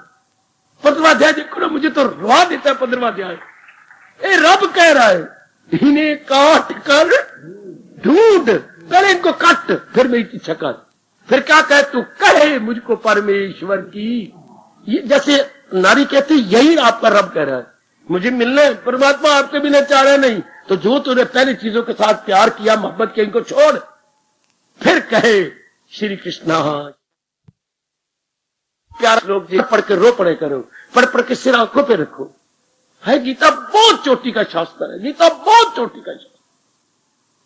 15वां अध्याय देखो ना, मुझे तो रुआ देता है 15वां अध्याय। ए रब कह रहा है, इन्हें काट कर ढूंढ, पहले इनको काट, फिर मेरी इच्छा कर। फिर क्या कहे तू, कहे मुझको परमेश्वर की। ये जैसे नारी कहती, यही आपका रब कह रहा है, मुझे मिलने परमात्मा आपके बिना चाह रहा नहीं, तो जो तूने पहले चीजों के साथ प्यार किया, मोहब्बत किया, इनको छोड़। फिर कहे श्री कृष्णा। प्यार लोग जी पढ़ के रो पड़े करो, पढ़ पढ़ के सिर आंखों पे रखो। है गीता बहुत चोटी का शास्त्र है, गीता बहुत चोटी का शास्त्र,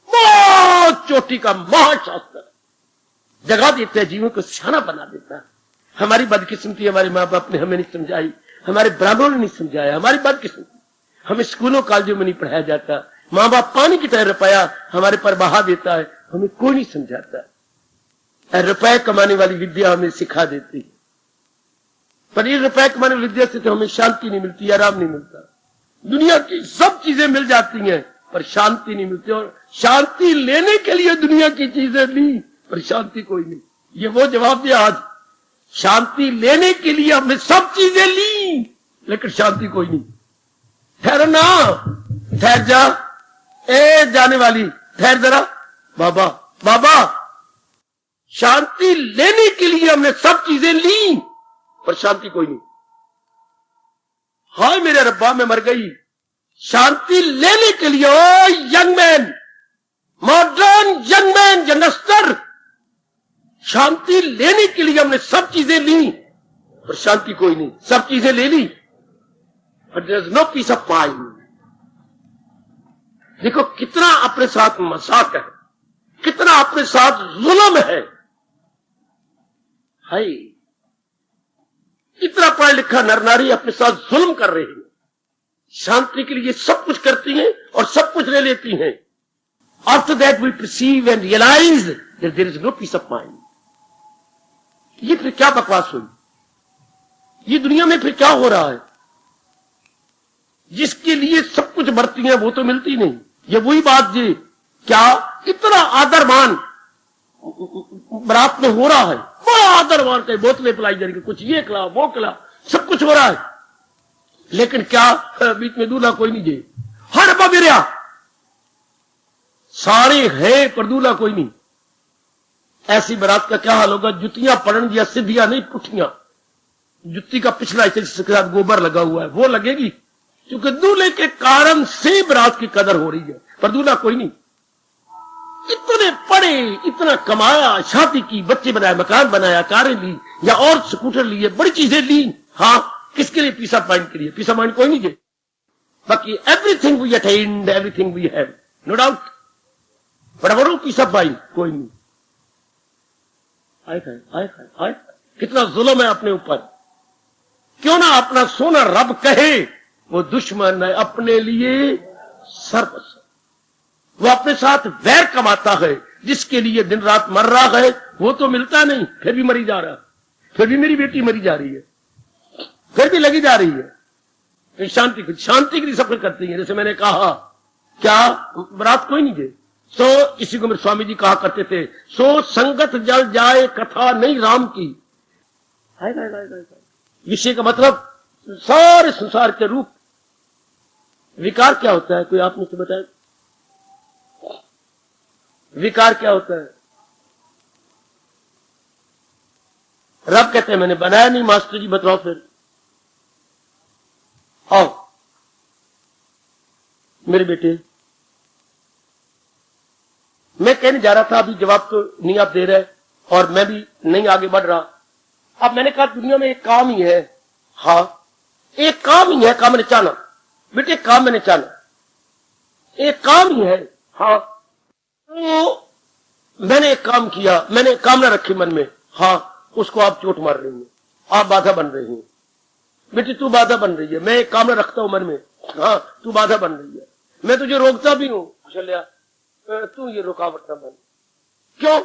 बहुत चोटी का महाशास्त्र है। जगा देता है, जीवन को सियाना बना देता है। हमारी बदकिस्मती, हमारे माँ बाप ने हमें नहीं समझाई, हमारे ब्राह्मणों ने नहीं समझाया, हमारी बदकिस्मती। हमें स्कूलों कॉलेजों में नहीं पढ़ाया जाता, माँ बाप पानी की तरह रुपया हमारे पर बहा देता है, हमें कोई नहीं समझाता। रुपए कमाने वाली विद्या हमें सिखा देती है, पर ये रुपए कमाने वाली विद्या से तो हमें शांति नहीं मिलती, आराम नहीं मिलता। दुनिया की सब चीजें मिल जाती हैं, पर शांति नहीं मिलती, और शांति लेने के लिए दुनिया की चीजें ली, पर शांति कोई नहीं। ये वो जवाब दिया आज, शांति लेने के लिए हमने सब चीजें ली, लेकिन शांति कोई नहीं। ठहरो ना, ठहर जा, ए जाने वाली ठहर जरा, बाबा बाबा शांति लेने के लिए हमने सब चीजें ली, पर शांति कोई नहीं। हाय मेरे रब्बा, मैं मर गई। शांति लेने के लिए, o young man, modern young man, youngster, शांति लेने के लिए हमने सब चीजें ली, पर शांति कोई नहीं। सब चीजें ले ली, but there is no peace of mind. देखो कितना अपने साथ मजाक है, कितना अपने साथ जुल्म है। हाय, इतना पढ़ा लिखा नर नारी अपने साथ जुल्म कर रहे हैं। शांति के लिए सब कुछ करती हैं और सब कुछ ले लेती हैं। After that we perceive and realise that there is no peace of mind. ये फिर क्या बकवास हुई? ये दुनिया में फिर क्या हो रहा है? जिसके लिए सब कुछ बरती हैं वो तो मिलती नहीं। ये वही बात जी, क्या इतना आदर मान बारात में हो रहा है, बड़ा आदर मान के बोतलें पिलाई जा रही, कुछ ये खिला वो खिला, सब कुछ हो रहा है, लेकिन क्या बीच में दूल्हा कोई नहीं जे। हर बबिरिया सारे हैं पर दूल्हा कोई नहीं। ऐसी बारात का क्या हाल होगा? जुतियां पड़न दिया, सीधियां नहीं पुठियां। जुत्ती का पिछला हिस्सा जिसके साथ गोबर लगा हुआ है वो लगेगी, क्योंकि दूल्हे के कारण से बारात की कदर हो रही है, पर दूल्हा कोई नहीं। इतने पढ़े, इतना कमाया, शादी की, बच्चे बनाए, मकान बनाया, कारें ली या और स्कूटर लिए, बड़ी चीजें ली। हाँ, किसके लिए? पीस ऑफ माइंड के लिए। पीस ऑफ माइंड कोई नहीं जे। बाकी everything we attend, everything we have, no doubt, but no peace of mind कोई नहीं। आए कितना जुल्म है अपने ऊपर। क्यों ना अपना सोना रब कहे, वो दुश्मन है अपने लिए सर्वस्व। वो अपने साथ वैर कमाता है, जिसके लिए दिन रात मर रहा है, वो तो मिलता नहीं, फिर भी मरी जा रहा, फिर भी मेरी बेटी मरी जा रही है, फिर भी लगी जा रही है। शांति के लिए सब कुछ करती है। जैसे मैंने कहा, क्या बारात कोई नहीं दे। सो इसी को मेरे स्वामी जी कहा करते थे, सो संगत जल जाए कथा नहीं राम की। विषय का मतलब सारे संसार के रूप। विकार क्या होता है? कोई आप मुझे बताए, विकार क्या होता है? रब कहते हैं मैंने बनाया नहीं। मास्टर जी बताओ फिर। आओ मेरे बेटे, मैं कहने जा रहा था, अभी जवाब तो नहीं आप दे रहे और मैं भी नहीं आगे बढ़ रहा। अब मैंने कहा दुनिया में एक काम ही है। हाँ, एक काम ही है, काम मैंने चाहना बेटे, काम मैंने चाहना, एक काम ही है। हाँ, तो मैंने एक काम किया, मैंने कामना रखी मन में। हाँ, उसको आप चोट मार रही हैं, आप बाधा बन रही हैं। बेटी तू बाधा बन रही है, मैं एक कामना रखता हूं मन में। हाँ, तू बाधा बन रही है, मैं तुझे रोकता भी हूं, चलिया तू ये रुकावट न बन। क्यों?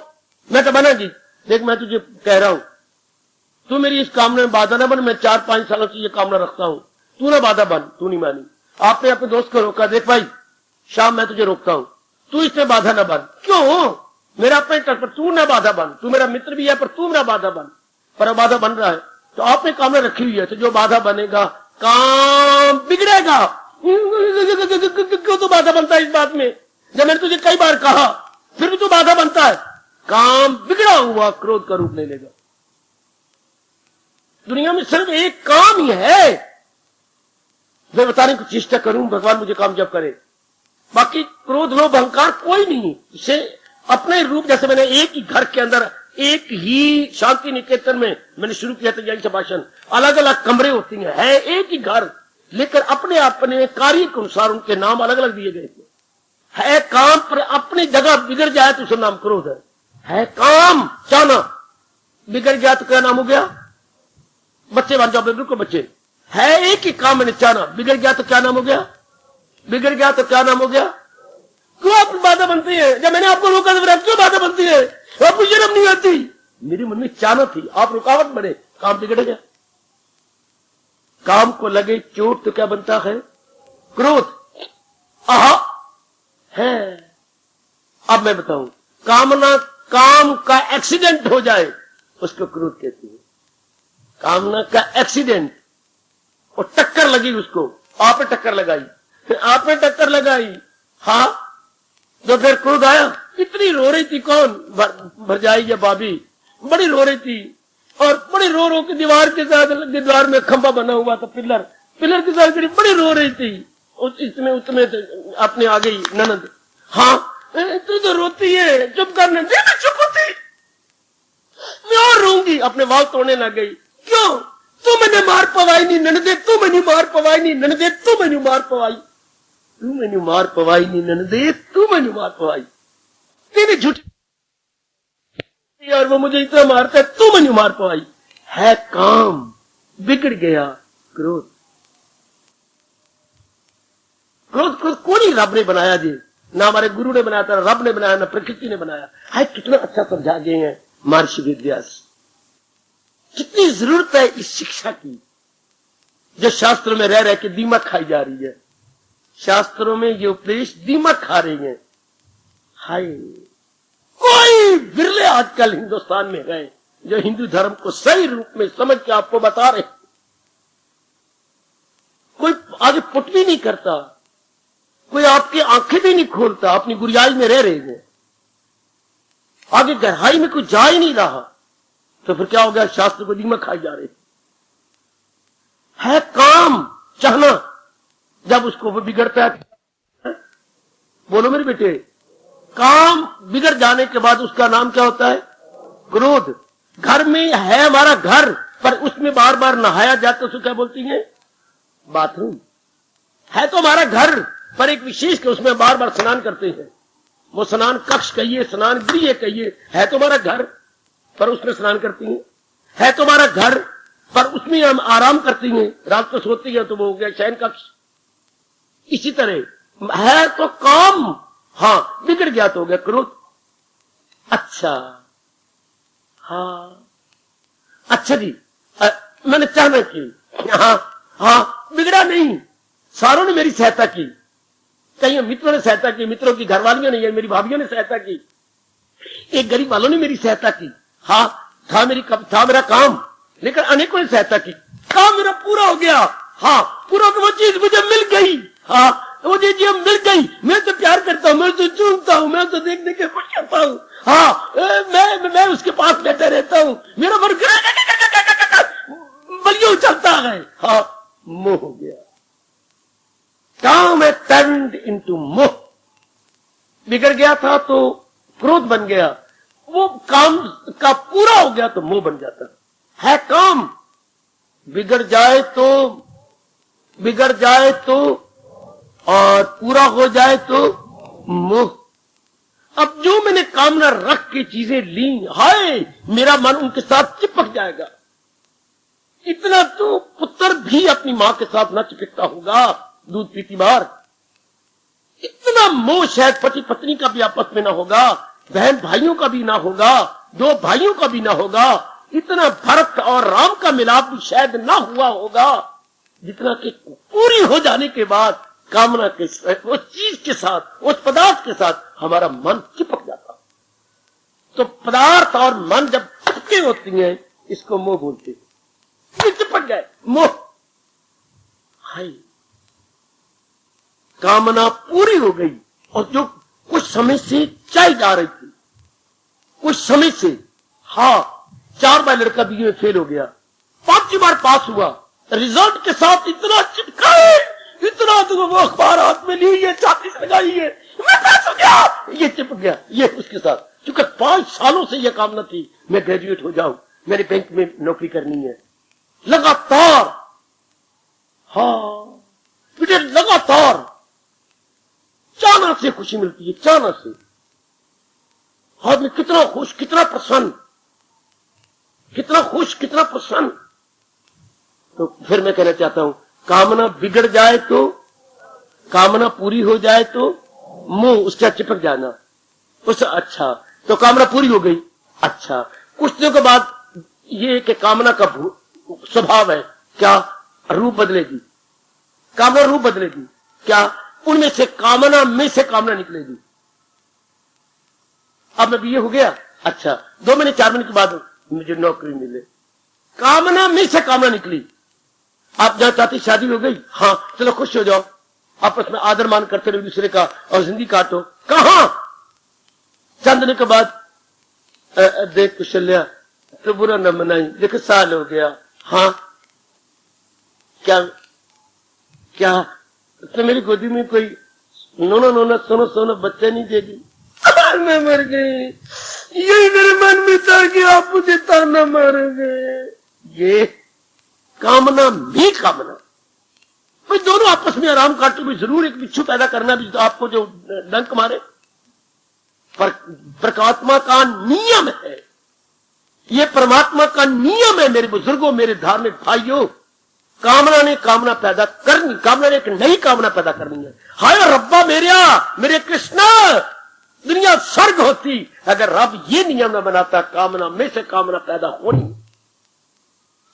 मैं तो बना जी, देख मैं तुझे कह रहा हूं, तू मेरी इस कामना में बाधा न बन। मैं 4-5 सालों से ये कामना रखता हूं, तू ना बाधा बन। तू नहीं मानी, आपने अपने दोस्त को रोका, देख भाई शाम मैं तुझे रोकता हूं, तू इसमें बाधा न बन। क्यों? मेरा अपने तट पर तू ना बाधा बन। तू मेरा मित्र भी है पर तू मेरा बाधा बन। पर बाधा बन रहा है तो आपने कामना रखी हुई है, तो जो बाधा बनेगा काम बिगड़ेगा। क्यों तो बाधा बनता है इस बात में? जब मैंने तुझे कई बार कहा, फिर भी तू बाधा बनता है। काम बिगड़ा हुआ क्रोध का रूप ले लेगा। दुनिया में सिर्फ एक काम ही है, मैं बताने की चेष्टा करूं, भगवान मुझे कामयाब करे। बाकी क्रोध लोभ अहंकार कोई नहीं। इसे अपने रूप, जैसे मैंने एक ही घर के अंदर, एक ही शांति निकेतन में मैंने शुरू किया था यही से भाषण, अलग अलग कमरे होती हैं, है एक ही घर, लेकिन अपने अपने कार्य के अनुसार उनके नाम अलग अलग दिए गए थे। है काम पर अपनी जगह बिगड़ जाए तो उसका नाम क्रोध है काम चाहना, बिगड़ गया तो क्या नाम हो गया? बच्चे बन जाओ, बिल्कुल बच्चे, है एक ही काम मैंने चाहना, बिगड़ गया तो क्या नाम हो गया? बिगड़ गया तो क्या नाम हो गया? क्यों आप बाधा बनती है? जब मैंने आपको रोका तो क्यों बाधा बनती है? आपको शर्म नहीं आती? मेरे मन में चाहना थी, आप रुकावट बने, काम बिगड़ गया। काम को लगे चोट तो क्या बनता है? क्रोध। आहा है। अब मैं बताऊं, कामना, काम का एक्सीडेंट हो जाए उसको क्रोध कहती है। कामना का एक्सीडेंट, और टक्कर लगी उसको, आपने टक्कर लगाई, हाँ, तो फिर क्रोध आया। इतनी रो रही थी, कौन, भरजाई या भाभी, बड़ी रो रही थी, और बड़ी रो रो के दीवार में खंभा बना हुआ था, पिलर के साथ बड़ी रो रही थी। इसमें अपने आ गई ननद, हाँ तू तो रोती है, चुप करने दे। मैं चुप होती, मैं और रोऊंगी, अपने वाल तोड़ने लग गई। क्यों? तू मैंने मार पवाई नहीं ननदे, तू मैंने मार पवाई नहीं ननदे, तू मैंने मार पवाई, तू मैंने मार पवाई नहीं ननदे, तू मैंने मार पवाई, तेरी झूठी, और वो मुझे इतना मारता है, तू मैंने मार पवाई। है काम, बिगड़ गया क्रोध। क्रोध को नहीं रब ने बनाया जी, ना हमारे गुरु ने बनाया था, रब ने बनाया, ना प्रकृति ने बनाया है। कितना अच्छा समझा गए हैं महर्षि वेदव्यास। कितनी जरूरत है इस शिक्षा की, जो शास्त्रों में रह रह के दीमक खाई जा रही है। शास्त्रों में ये उपदेश दीमक खा रही है। हाय, कोई विरले आजकल हिंदुस्तान में है जो हिंदू धर्म को सही रूप में समझ के आपको बता रहे। कोई आगे पुट भी नहीं करता, कोई आपकी आंखें भी नहीं खोलता, अपनी गुरियाई में रह रहे हैं, आगे गहराई में कोई जा ही नहीं रहा। तो फिर क्या हो गया? शास्त्र को दीमक खाई जा रहे है। काम चाहना, जब उसको वो बिगड़ता है, बोलो मेरे बेटे, काम बिगड़ जाने के बाद उसका नाम क्या होता है? क्रोध। घर में है हमारा घर, पर उसमें बार बार नहाया जाता, उसको क्या बोलती है? बाथरूम। है तो हमारा घर, पर एक विशेष के उसमें बार बार स्नान करते हैं। वो स्नान कक्ष कहिए, स्नान गृह कहिए, है तो हमारा घर, पर उसमें स्नान करती हैं। है तो हमारा घर, पर उसमें हम आराम करती हैं, रात को सोती है तो वो हो गया शयन कक्ष। इसी तरह है तो काम, हाँ बिगड़ गया तो हो गया क्रोध। अच्छा, हाँ अच्छा जी, मैंने चाहना की, हाँ बिगड़ा नहीं, सारों ने मेरी सहायता की, कई मित्रों ने सहायता की, मित्रों की घरवालियों ने, मेरी भाभीियों ने सहायता की, एक गरीब वालों ने मेरी सहायता की, हाँ था मेरा काम, लेकिन अनेकों ने सहायता की, काम मेरा पूरा हो गया। हाँ पूरा, वो चीज मुझे मिल गई, हाँ वो चीज मिल गई। मैं तो प्यार करता हूँ, मैं तो चूमता हूँ, मैं तो देखने के खुश करता हूँ, हाँ मैं उसके पास बैठा रहता हूँ, मेरा मन बलियों चलता है। हाँ मोह हो गया, काम है टर्न्ड इनटू मोह। बिगड़ गया था तो क्रोध बन गया, वो काम का पूरा हो गया तो मोह बन जाता है। काम बिगड़ जाए तो और पूरा हो जाए तो मोह। अब जो मैंने कामना रख के चीजें ली, हाय मेरा मन उनके साथ चिपक जाएगा। इतना तो पुत्र भी अपनी मां के साथ न चिपकता होगा दूध पीती बार। इतना मोह शायद पति पत्नी का भी आपस में ना होगा, बहन भाइयों का भी ना होगा, दो भाइयों का भी ना होगा, इतना भरत और राम का मिलाप भी शायद ना हुआ होगा, जितना कि पूरी हो जाने के बाद कामना के उस चीज के साथ, उस पदार्थ के साथ हमारा मन चिपक जाता। तो पदार्थ और मन जब चिपके होती हैं, इसको मोह बोलते हैं। चिपक गए, मोह। हाय, कामना पूरी हो गई, और जो कुछ समय से चाही जा रही थी, कुछ समय से, हाँ 4 बार लड़का बीए में फेल हो गया, 5वीं बार पास हुआ, रिजल्ट के साथ इतना चिपका है, इतना तो वो अखबार हाथ में ली है, छाती से लगाई है, मैं पास हो गया, ये चिपक गया, ये उसके साथ। क्योंकि 5 सालों से ये कामना थी, मैं ग्रेजुएट हो जाऊं, मेरे बैंक में नौकरी करनी है, लगातार, हाँ मुझे लगातार चाहना से खुशी मिलती है, चाहना से। आदमी कितना खुश, कितना प्रसन्न, कितना खुश, कितना प्रसन्न। तो फिर मैं कहना चाहता हूं, कामना बिगड़ जाए तो, कामना पूरी हो जाए तो मोह उसका चिपक जाना। उस अच्छा, तो कामना पूरी हो गई। अच्छा, कुछ दिनों के बाद ये कि कामना का स्वभाव है क्या, रूप बदलेगी, कामना रूप बदलेगी क्या, उनमें से कामना में से कामना निकलेगी। अब मैं बीए हो गया, अच्छा 2 महीने 4 महीने के बाद मुझे नौकरी मिले, कामना में से कामना निकली। आप जहां चाहती शादी हो गई, हाँ चलो खुश हो जाओ, आपस में आदर मान करते रहो दूसरे का और जिंदगी काटो। कहां दिनों के बाद देख कुशल्या तो बुरा न मनाई, देखो साल हो गया। हाँ क्या क्या तो मेरी गोदी में कोई नोना नोना सोना सोना बच्चा नहीं देगी? मैं मर गई, यही मेरे मन में था कि आप मुझे ताना मारोगे। ये कामना भी कामना, भाई दोनों आपस में आराम काटो भी, जरूर एक बिच्छू पैदा करना भी तो आपको जो डंक मारे, पर परमात्मा का नियम है, ये परमात्मा का नियम है मेरे बुजुर्गों, मेरे धार्मिक भाइयों। कामना ने कामना पैदा करनी, कामना ने एक नई कामना पैदा करनी है। हाय रब्बा मेरे कृष्णा, दुनिया स्वर्ग होती अगर रब ये नियम न बनाता, कामना में से कामना पैदा होनी।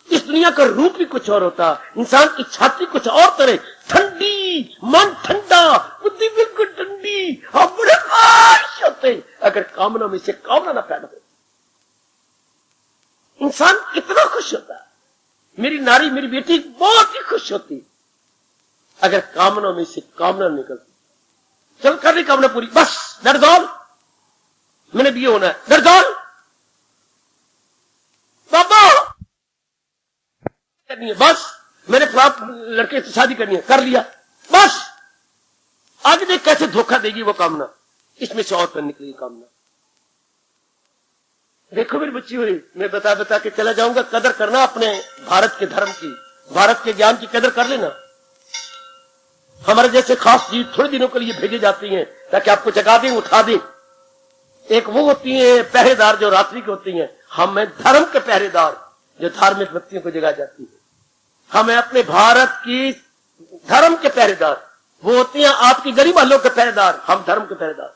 इस दुनिया का रूप भी कुछ और होता, इंसान की छाती कुछ और तरह ठंडी, मन ठंडा, बुद्धि बिल्कुल ठंडी, आप बड़े खुश होते अगर कामना में से कामना न पैदा हो। इंसान कितना खुश होता, मेरी नारी मेरी बेटी बहुत ही खुश होती अगर कामना में से कामना निकलती। चल कर रही कामना पूरी, बस दैट्स ऑल, मैंने भी होना है, दैट्स ऑल। बाबा करनी है, बस मैंने लड़के से शादी करनी है, कर लिया, बस। आगे देख कैसे धोखा देगी वो कामना, इसमें से और पर निकली कामना। देखो मेरी बच्ची हुई, मैं बता बता के चला जाऊंगा, कदर करना अपने भारत के धर्म की, भारत के ज्ञान की कदर कर लेना। हमारे जैसे खास जीव थोड़े दिनों के लिए भेजे जाते हैं ताकि आपको जगा दें, उठा दें। एक वो होती है पहरेदार जो रात्रि की होती हैं, हम हैं धर्म के पहरेदार जो धार्मिक व्यक्तियों को जगा जाती है। हम हैं अपने भारत की धर्म के पहरेदार, वो होती हैं आपकी गरीब वालों के पहरेदार, हम धर्म के पहरेदार।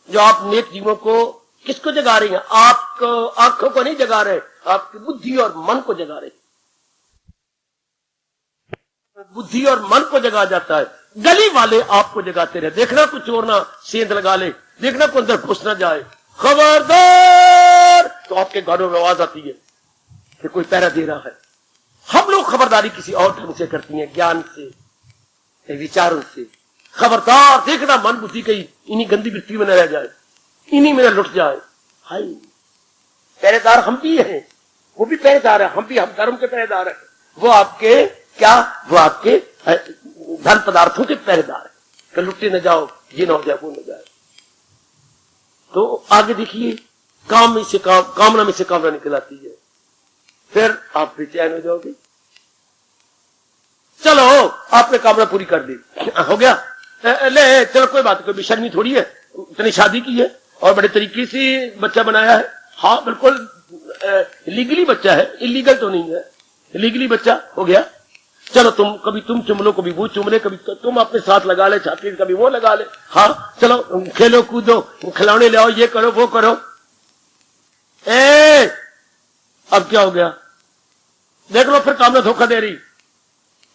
जो आप नेक जीवों को किसको जगा रही हैं? आपको आंखों को नहीं जगा रहे, आपकी बुद्धि और मन को जगा रहे। बुद्धि और मन को जगा जाता है, गली वाले आपको जगाते रहे। देखना कोई चोर ना सेंध लगा ले, देखना कोई अंदर घुस ना जाए, खबरदार, तो आपके घरों में आवाज आती है कि कोई पहरा दे रहा है। हम लोग खबरदारी किसी और ढंग से करती हैं, ज्ञान से, विचारों से। खबरदार देखना मन बुद्धि कहीं इन्हीं गंदी वृत्ति में न रह जाए, इन्हीं में लुट जाए। हाय पहरेदार हम भी हैं, वो भी पहरेदार है, हम धर्म के पहरेदार हैं। वो आपके क्या, वो आपके धन पदार्थों के पहरेदार है कि लुटे न जाओ, ये न हो जाए, वो न जाए। तो आगे देखिए, काम में से कामना में से कामना निकल आती है, फिर आप बेचैन हो जाओगे। चलो आपने कामना पूरी कर दी, हो गया, ले चलो कोई बात, कोई बेशर्मी थोड़ी है, इतनी शादी की है और बड़े तरीके से बच्चा बनाया है। हाँ बिल्कुल लीगली बच्चा है, इलीगल तो नहीं है, लीगली बच्चा हो गया। चलो कभी तुम चुम लो, कभी वो चुम ले, कभी तुम अपने साथ लगा ले छाती, कभी वो लगा ले। हाँ चलो खेलो कूदो, खिलौने ले आओ, ये करो वो करो। अब क्या हो गया? देख लो फिर कामना धोखा दे रही,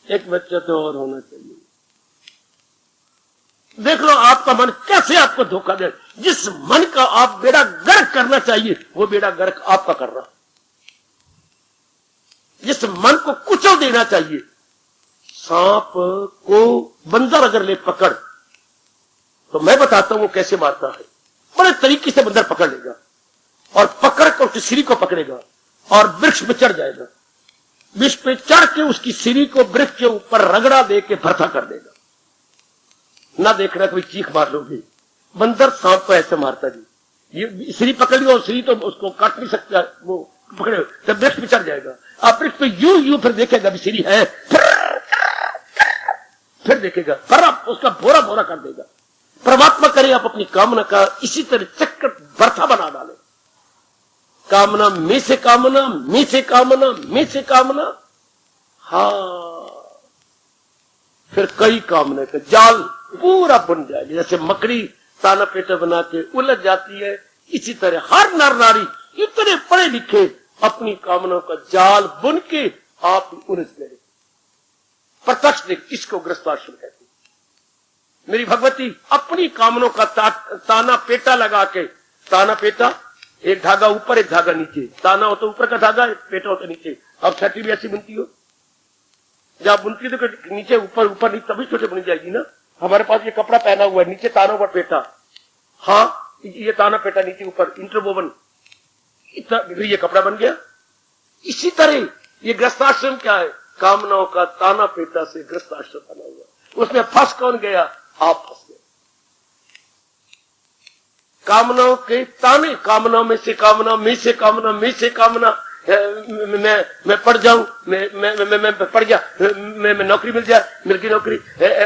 एक बच्चा तो और होना चाहिए। देख लो आपका मन कैसे आपको धोखा दे। जिस मन का आप बेड़ा गर्क करना चाहिए वो बेड़ा गर्क आपका कर रहा। जिस मन को कुचल देना चाहिए, सांप को बंदर अगर ले पकड़, तो मैं बताता हूं वो कैसे मारता है। बड़े तरीके से बंदर पकड़ लेगा और पकड़ कर उसकी सिरी को पकड़ेगा और वृक्ष पे चढ़ जाएगा। वृक्ष पे चढ़ के उसकी सिरी को वृक्ष के ऊपर रगड़ा दे के भरथा कर देगा। ना देखना कोई चीख मार लोगे। बंदर सांप को ऐसे मारता जी, ये सिरी पकड़ लियो, सिरी तो उसको काट नहीं सकता, वो पकड़े तब वृक्ष पे चढ़ जाएगा। आप वृक्ष पे यूं फिर देखेगा भी सिरी है, फिर देखेगा, फिर आप उसका बोरा बोरा कर देगा। परमात्मा करे आप अपनी कामना का इसी तरह चक्कर बरथा बना डाले। कामना में से कामना, में से कामना, में से कामना, हाँ फिर कई कामना का जाल पूरा बन जाएगी। जैसे मकड़ी ताना पेटा बना के उलझ जाती है, इसी तरह हर नर नारी इतने पढ़े लिखे अपनी कामनाओं का जाल बुन के आप उलझ गए। प्रत्यक्ष देख किसको ग्रस्ताश्रम कहते। मेरी भगवती अपनी कामनाओं का ताना पेटा लगा के, ताना पेटा एक धागा ऊपर एक धागा नीचे, ताना हो तो ऊपर का धागा, पेटा हो तो नीचे। अब छठी भी ऐसी बुनती हो, जब बुनती तो नीचे ऊपर ऊपर नहीं, तभी छोटे बुनी जाएगी ना। हमारे पास ये कपड़ा पहना हुआ है, नीचे तानों पर पेटा, हाँ ये ताना पेटा नीचे ऊपर इंटरवोवन, इतना ये कपड़ा बन गया। इसी तरह ये गृहस्थाश्रम क्या है? कामनाओं का ताना पेटा से गृहस्थाश्रम बना हुआ। उसमें फंस कौन गया? आप फंस गए। कामनाओं के ताने, कामनाओं में से कामना, में से कामना, में से कामना, मैं पढ़ जाऊं, मैं पढ़ गया, मैं नौकरी मिल जाए, मिल गई नौकरी,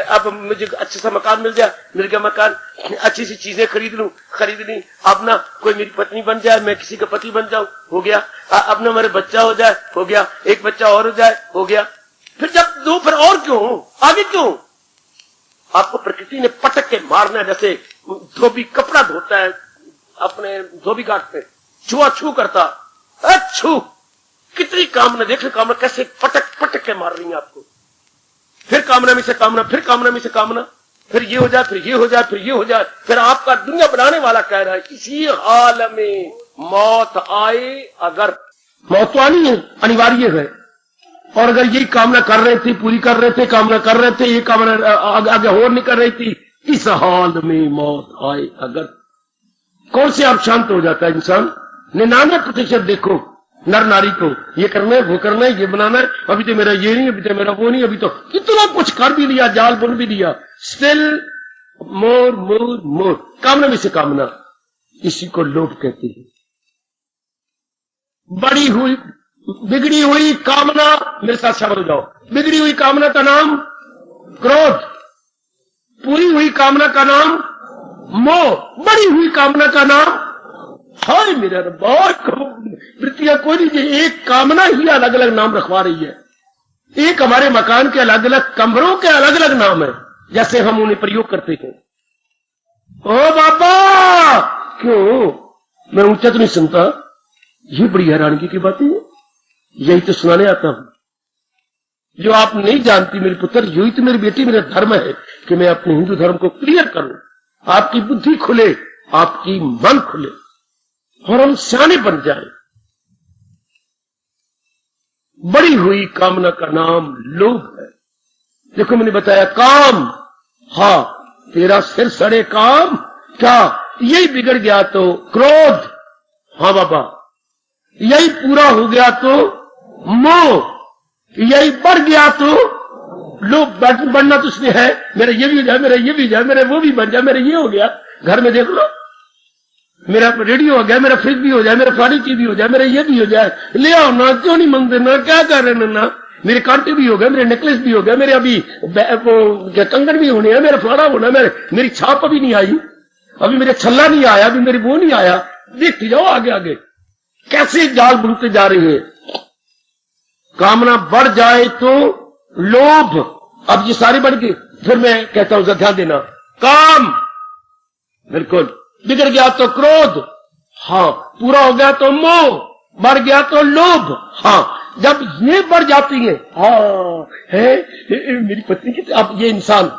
अब मुझे अच्छा सा मकान मिल जाए, मिल गया मकान, अच्छी सी चीजें खरीद लूं, खरीद ली, अब ना कोई मेरी पत्नी बन जाए, मैं किसी का पति बन जाऊं, हो गया, अब ना मेरे बच्चा हो जाए, हो गया, एक बच्चा और हो जाए, हो गया। फिर जब दो, फिर और क्यों, आगे क्यों? आपको प्रकृति ने पटक के मारना, जैसे धोबी कपड़ा धोता है अपने धोबी घाट पे, छुआ छू करता, अच्छू, कितनी कामना, देख कामना कैसे पटक पटक के मार रही है आपको। फिर कामना में से कामना, फिर कामना में से कामना, फिर ये हो जाए, फिर ये हो जाए, फिर ये हो जाए, फिर आपका दुनिया बनाने वाला कह रहा है इसी हाल में मौत आए। अगर मौत तो आनी है, अनिवार्य है, और अगर यही कामना कर रहे थे, पूरी कर रहे थे, कामना कर रहे थे, ये कामना आगे और नहीं कर रही थी, इस हाल में मौत आए अगर, कौन से आप शांत हो जाता है इंसान? 99% देखो नर नारी को, ये करना है, वो करना है, ये बनाना है, अभी तो मेरा ये नहीं, अभी तो मेरा वो नहीं, अभी तो कितना कुछ कर भी लिया, जाल बुन भी लिया, स्टिल मोर मोर मोर, कामना में से कामना, इसी को लोभ कहते हैं। बड़ी हुई बिगड़ी हुई कामना, मेरे साथ शामिल हो जाओ, बिगड़ी हुई कामना का नाम क्रोध, पूरी हुई कामना का नाम मोह, बड़ी हुई कामना का नाम, हाय मेरा बहुत वृत्तियां कोई नहीं, एक कामना ही अलग अलग नाम रखवा रही है। एक हमारे मकान के अलग अलग कमरों के अलग अलग नाम है, जैसे हम उन्हें प्रयोग करते हैं। ओ बाबा, क्यों मैं ऊंचा तो नहीं सुनता? ये बड़ी हैरानगी की बात है, यही तो सुनाने आता हूं जो आप नहीं जानती मेरे पुत्र। यही तो मेरी बेटी, मेरा धर्म है कि मैं अपने हिंदू धर्म को क्लियर करूं, आपकी बुद्धि खुले, आपकी मन खुले, और हम सियाने बन जाए। बड़ी हुई कामना का नाम लोभ है। देखो मैंने बताया काम, हाँ तेरा सिर सड़े काम, क्या यही बिगड़ गया तो क्रोध, हाँ बाबा यही पूरा हो गया तो मोह, यही बढ़ गया तो लोभ। बढ़ना तो उसने है, मेरा ये भी हो जाए, मेरा ये भी हो जाए, मेरा वो भी बन जाए, मेरा ये हो गया, घर में देख लो, मेरा रेडियो हो गया, मेरा फ्रिज भी हो जाए, मेरा फलानी चीज भी हो जाए, मेरा ये भी हो जाए, ले आओ ना, क्यों नहीं मंगते ना, क्या कर रहे ना, मेरे कांटे भी हो गए, मेरे नेकलेस भी हो गए, मेरे अभी वो कंगन भी होने हैं, मेरा फलाना होना, मेरी छाप अभी नहीं आई, अभी मेरा छल्ला नहीं आया, अभी मेरी वो नहीं आया, देखते जाओ आगे आगे कैसे जाल बुनते जा रही है। कामना बढ़ जाए तो लोभ, अब ये सारी बढ़ गई, फिर मैं कहता हूं ध्यान देना, काम बिल्कुल बिगड़ गया तो क्रोध, हाँ पूरा हो गया तो मोह, बढ़ गया तो लोभ, हाँ जब ये बढ़ जाती है, हाँ है मेरी पत्नी की, अब ये इंसान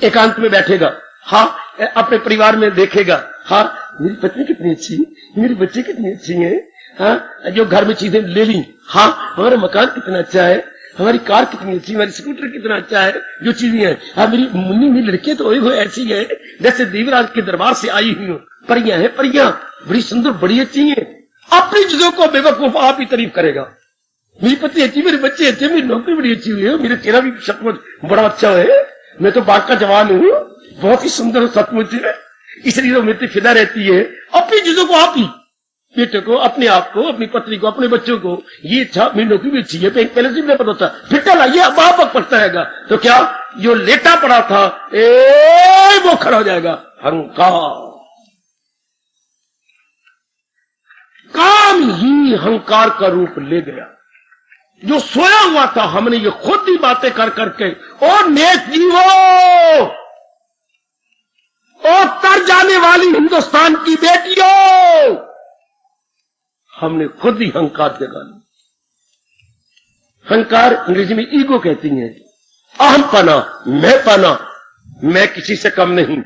एकांत में बैठेगा, हाँ अपने परिवार में देखेगा, हाँ मेरी पत्नी कितनी अच्छी, मेरे बच्चे कितने अच्छे हैं, हाँ जो घर में चीजें ले ली, हाँ हमारा मकान कितना अच्छा है, हमारी कार कितनी अच्छी, हमारी स्कूटर कितना अच्छा है, जो चीजें हैं, हाँ मेरी मुन्नी मेरी लड़की तो वो ऐसी है जैसे देवराज के दरबार से आई हुई हो, परियां हैं परियां, बड़ी सुंदर बड़ी अच्छी हैं। अपनी चीजों को बेवकूफ आप ही तारीफ करेगा, मेरी पत्नी अच्छी, मेरे बच्चे अच्छे, मेरी नौकरी बड़ी अच्छी हुई है, मेरा चेहरा भी सचमुच बड़ा अच्छा है, मैं तो बाग का जवान हूँ, बहुत ही सुंदर सचमुच है, इसलिए तो मेरी फिदा रहती है। अपनी चीजों को आप ही, बेटे को, अपने आप को, अपनी पत्नी को, अपने बच्चों को, ये अच्छा, मेरी नौकरी भी अच्छी है, पहले से भी पता होता, फिर कल आइए अब आप पड़ता है, तो क्या जो लेटा पड़ा था वो खड़ा हो जाएगा। अहंकार, काम ही अहंकार का रूप ले गया, जो सोया हुआ था हमने ये खुद ही बातें कर करके, और नेक जीवो, और तर जाने वाली हिंदुस्तान की बेटियों, हमने खुद ही अहंकार जगा लिया। अहंकार अंग्रेजी में ईगो कहती है, अहम पना, मैं पना, मैं किसी से कम नहीं।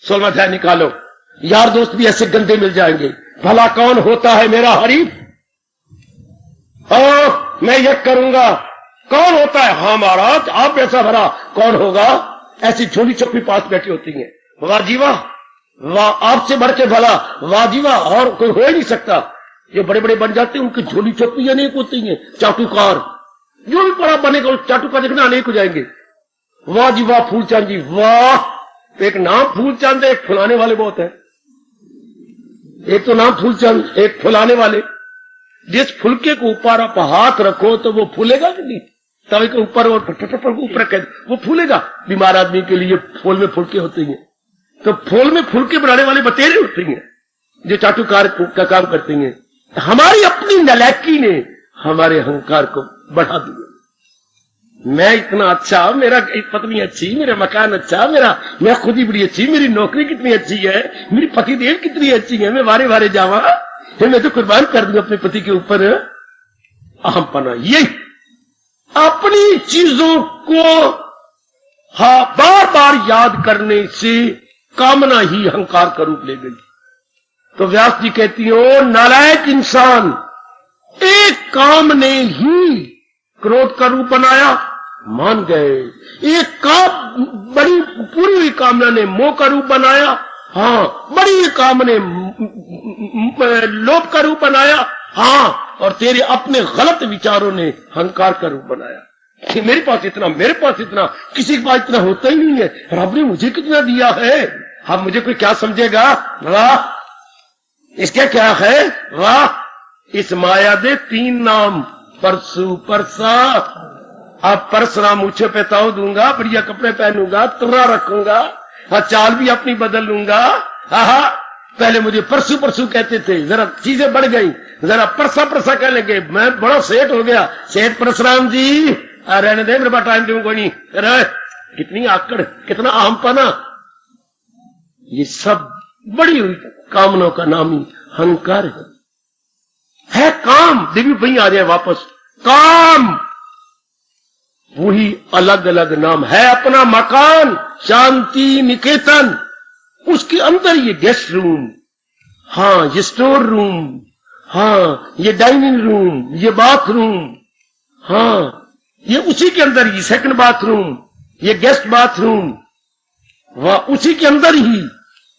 16वां अध्याय निकालो, यार दोस्त भी ऐसे गंदे मिल जाएंगे, भला कौन होता है मेरा हरीफ, मैं ये करूंगा, कौन होता है, हाँ महाराज आप ऐसा भरा कौन होगा, ऐसी झोली चौकी पास बैठी होती है, वाह जी वाह, वाह, आपसे बढ़ के भला, वाह जी वाह, और कोई हो ही नहीं सकता। जो बड़े बड़े बन जाते हैं उनकी झोली चोपड़ी अनेक होती है। चाटुकार, जो भी बड़ा बनेगा उस चाटुकार देखना अनेक हो जाएंगे। वाह जी वाह, फूलचांद जी वाह। एक नाम फूलचांद है, एक फुलाने वाले बहुत है। एक तो नाम फूलचांद, एक फुलाने वाले। जिस फुलके को ऊपर आप हाथ रखो तो वो फूलेगा कि नहीं? तवे के ऊपर और ऊपर रखे वो फूलेगा। बीमार आदमी के लिए फूल में फुलके होते हैं, तो फूल में फुलके बनाने वाले बतेरे होते हैं जो चाटुकार का काम करते हैं। हमारी अपनी नालायकी ने हमारे अहंकार को बढ़ा दिया। मैं इतना अच्छा, मेरा पत्नी अच्छी, मेरा मकान अच्छा, मैं खुद ही बड़ी अच्छी, मेरी नौकरी कितनी अच्छी है, मेरी पति देव कितनी अच्छी है, मैं वारे वारे जावा, मैं तो कुर्बान कर दूं अपने पति के ऊपर। अहमपना, ये अपनी चीजों को बार बार याद करने से कामना ही अहंकार का रूप ले गई। तो व्यास जी कहती है, ओ नालायक इंसान, एक काम ने ही क्रोध का रूप बनाया, मान गए। एक काम, बड़ी पूरी हुई कामना ने मोह का रूप बनाया, हाँ, बड़ी काम ने लोभ का रूप बनाया, हाँ, और तेरे अपने गलत विचारों ने अहंकार का रूप बनाया कि मेरे पास इतना, किसी के पास इतना होता ही नहीं है। रब ने मुझे कितना दिया है, अब मुझे कोई क्या समझेगा? वाह, इसके क्या है? वाह, इस माया दे 3 नाम, परसू परसा। अब परसराम मुझे पे ताऊ दूंगा, बढ़िया कपड़े पहनूंगा, तुर्रा रखूंगा, चाल भी अपनी बदल लूंगा। पहले मुझे परसू परसू कहते थे, जरा चीजें बढ़ गई, जरा परसा परसा कहने लगे, मैं बड़ा सेठ हो गया। सेठ परशुराम जी, रहने दे, मेरे पास टाइम दूंगा नहीं। कितनी आकड़, कितना अहमपना। ये सब बड़ी हुई कामनाओं का नाम ही अहंकार है काम। देवी वहीं आ जाए वापस, काम वही अलग अलग नाम है। अपना मकान शांति निकेतन, उसके अंदर ये गेस्ट रूम, हाँ, ये स्टोर रूम, हाँ, ये डाइनिंग रूम, ये बाथरूम, हाँ, ये उसी के अंदर ही सेकंड बाथरूम, ये गेस्ट बाथरूम, वह उसी के अंदर ही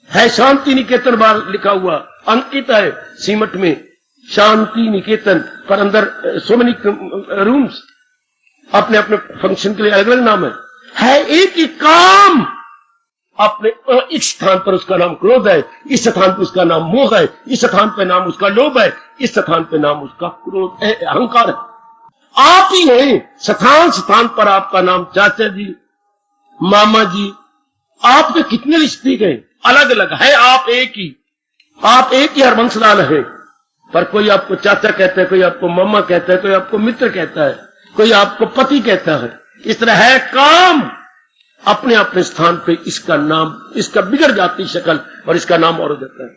है। शांति निकेतन बार लिखा हुआ अंकित है सीमट में, शांति निकेतन, पर अंदर सो मेनी रूम्स, अपने अपने फंक्शन के लिए अलग अलग नाम है एक ही काम। अपने इस स्थान पर उसका नाम क्रोध है, इस स्थान पर उसका नाम मोह है, इस स्थान पर नाम उसका लोभ है, इस स्थान पर नाम उसका क्रोध है, अहंकार है। आप ही हैं, स्थान स्थान पर आपका नाम चाचा जी, मामा जी, आपके कितने रिश्ते गए अलग अलग है, आप एक ही हरबंसलाल है, पर कोई आपको चाचा कहता है, कोई आपको मामा कहता है, कोई आपको मित्र कहता है, कोई आपको पति कहता है। इस तरह है काम, अपने अपने स्थान पे इसका नाम, इसका बिगड़ जाती शक्ल और इसका नाम और हो जाता है।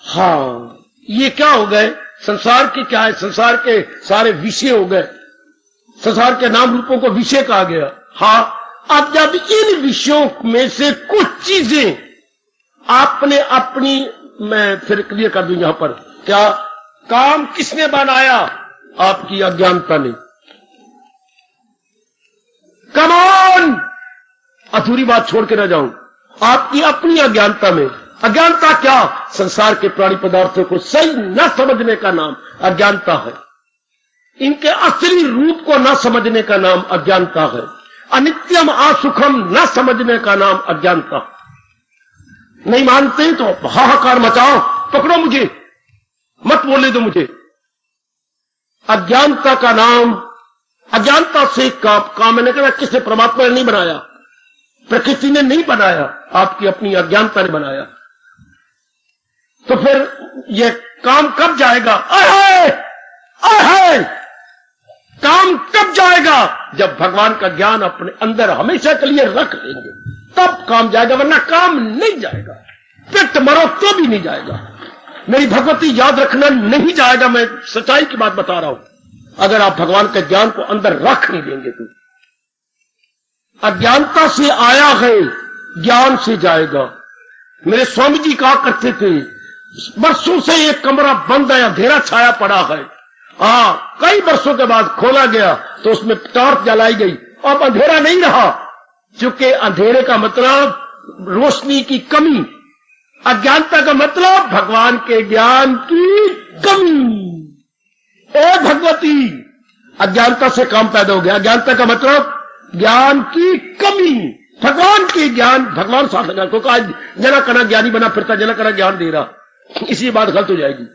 हाँ, ये क्या हो गए? संसार के क्या है? संसार के सारे विषय हो गए, संसार के नाम रूपों को विषय कहा गया। हाँ, अब जब इन विषयों में से कुछ चीजें आपने अपनी, मैं फिर क्लियर कर दूं यहां पर, क्या काम किसने बनाया? आपकी अज्ञानता ने। कमान, अधूरी बात छोड़ के न जाऊं, आपकी अपनी अज्ञानता में। अज्ञानता क्या? संसार के प्राणी पदार्थों को सही न समझने का नाम अज्ञानता है। इनके असली रूप को न समझने का नाम अज्ञानता है। अनित्यम असुखम न समझने का नाम अज्ञानता। नहीं मानते तो हाहाकार मचाओ, पकड़ो मुझे, मत बोले दो मुझे। अज्ञानता का नाम, अज्ञानता से काम मैंने कहा किसने? परमात्मा ने नहीं बनाया, प्रकृति ने नहीं बनाया, आपकी अपनी अज्ञानता ने बनाया। तो फिर यह काम कब जाएगा? आहे! काम कब जाएगा? जब भगवान का ज्ञान अपने अंदर हमेशा के लिए रख लेंगे, तब काम जाएगा, वरना काम नहीं जाएगा। पिट मरो तो भी नहीं जाएगा। मेरी भगवती याद रखना नहीं जाएगा। मैं सच्चाई की बात बता रहा हूं। अगर आप भगवान के ज्ञान को अंदर रख नहीं देंगे तो अज्ञानता से आया है, ज्ञान से जाएगा। मेरे स्वामी जी कहा करते थे, वर्षों से एक कमरा बंद है, अंधेरा छाया पड़ा है। कई वर्षों के बाद खोला गया तो उसमें टॉर्च जलाई गई, अब अंधेरा नहीं रहा। क्योंकि अंधेरे का मतलब रोशनी की कमी। अज्ञानता का मतलब भगवान के ज्ञान की कमी। ए भगवती, अज्ञानता से काम पैदा हो गया। अज्ञानता का मतलब ज्ञान की कमी। भगवान के ज्ञान, भगवान साथ लगा को कहा जना कना ज्ञानी बना फिरता, जना कना ज्ञान दे रहा, इसी बात गलत हो जाएगी।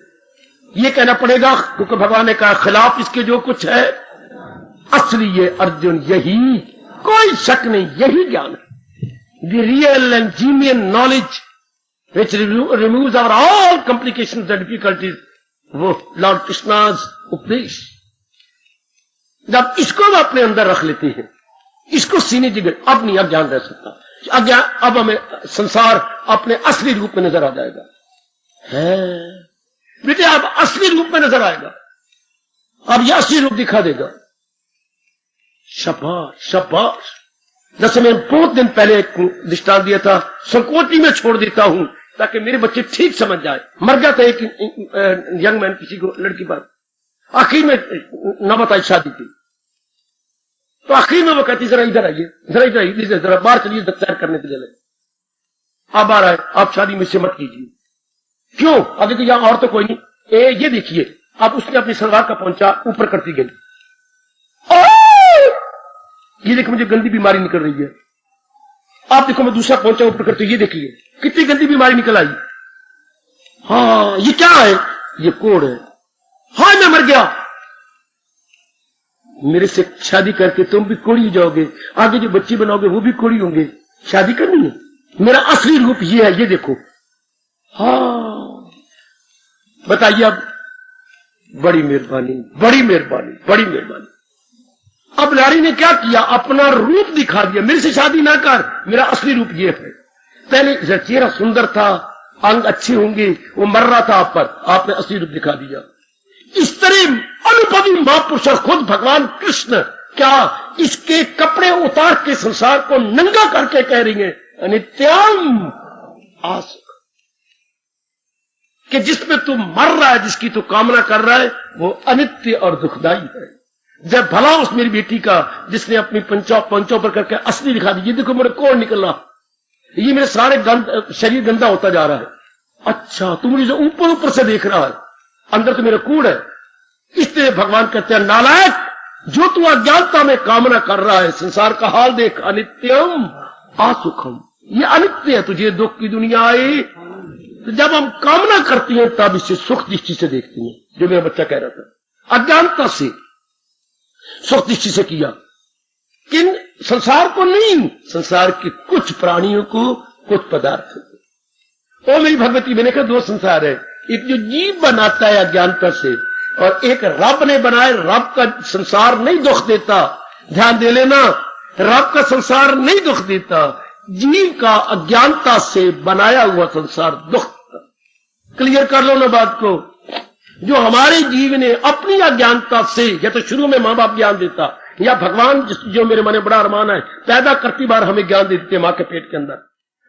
ये कहना पड़ेगा क्योंकि भगवान ने कहा खिलाफ इसके जो कुछ है असली ये अर्जुन यही, कोई शक नहीं, यही ज्ञान है। The real and genuine knowledge which removes our all complications and difficulties, वो लॉर्ड कृष्णाज उपदेश। जब इसको हम अपने अंदर रख लेते हैं, इसको सीने जिगर, अब नहीं अज्ञान रह सकता। अज्ञान अब हमें संसार अपने असली रूप में नजर आ जाएगा। है बेटे, अब असली रूप में नजर आएगा, अब यह असली रूप दिखा देगा। शाबाश शाबाश। जैसे मैं बहुत दिन पहले एक दृष्टांत दिया था, संकोची में छोड़ देता हूं ताकि मेरे बच्चे ठीक समझ जाए। मर गया था एक यंग मैन, किसी को लड़की पर, आखिर में न बताई शादी की, तो आखिर में वो कहती जरा इधर आइए, जरा इधर आइए, जरा बाहर चलिए सैर करने के लिए। अब आ रहा है, आप शादी मुझसे मत कीजिए। क्यों? आगे तो यहां और तो कोई नहीं। ये देखिए, अब उसने अपनी सलवार का पहुंचा ऊपर करती गई, ये देखो मुझे गंदी बीमारी निकल रही है। आप देखो मैं दूसरा पहुंचा ऊपर करती, ये देखिए कितनी गंदी बीमारी निकल आई। हाँ, ये क्या है? ये कोढ़ है। हाँ, मैं मर गया। मेरे से शादी करके तुम भी कोढ़ी हो जाओगे, आगे जो बच्चे बनाओगे वो भी कोढ़ी होंगे। शादी करनी है? मेरा असली रूप ये है, ये देखो। हाँ, बताइए अब। बड़ी मेहरबानी, बड़ी मेहरबानी, बड़ी मेहरबानी। अब लाड़ी ने क्या किया? अपना रूप दिखा दिया। मेरे से शादी ना कर, मेरा असली रूप ये है। पहले चेहरा सुंदर था, अंग अच्छे होंगे, वो मर रहा था आप पर, आपने असली रूप दिखा दिया। इस तरह अनुभवी महापुरुष खुद भगवान कृष्ण क्या इसके कपड़े उतार के संसार को नंगा करके कह रही है अनित्यम आसुख, कि जिसमें तू मर रहा है, जिसकी तू कामना कर रहा है, वो अनित्य और दुखदाई है। जब भला उस मेरी बेटी का जिसने अपनी पंचों पर करके असली दिखा दी, ये देखो मेरे कोढ़ निकल रहा, ये मेरे सारे शरीर गंदा होता जा रहा है। अच्छा, तू मुझे ऊपर ऊपर से देख रहा है, अंदर तो मेरा कूड़ है। इसलिए भगवान कहते हैं नालायक, जो तू अज्ञानता में कामना कर रहा है, संसार का हाल देख, अनित्यम असुखम, ये अनित्य है। तुझे दुख की दुनिया आई, तो जब हम कामना करती हैं तब इसे सुख दृष्टि से देखती हैं, जो मेरा बच्चा कह रहा था। अज्ञानता से सुख दृष्टि से किया, किन संसार को नहीं, संसार के कुछ प्राणियों को, कुछ पदार्थों को। ओ मेरी भगवती, मैंने कहा दो संसार है, एक जो जीव बनाता है अज्ञानता से, और एक रब ने बनाए। रब का संसार नहीं दुख देता, ध्यान दे लेना, रब का संसार नहीं दुख देता, जीव का अज्ञानता से बनाया हुआ संसार दुख। क्लियर कर लो ना बात को। जो हमारे जीव ने अपनी अज्ञानता से, या तो शुरू में मां बाप ज्ञान देता, या भगवान जो मेरे मन में बड़ा अरमान है, पैदा करती बार हमें ज्ञान दे देते मां के पेट के अंदर।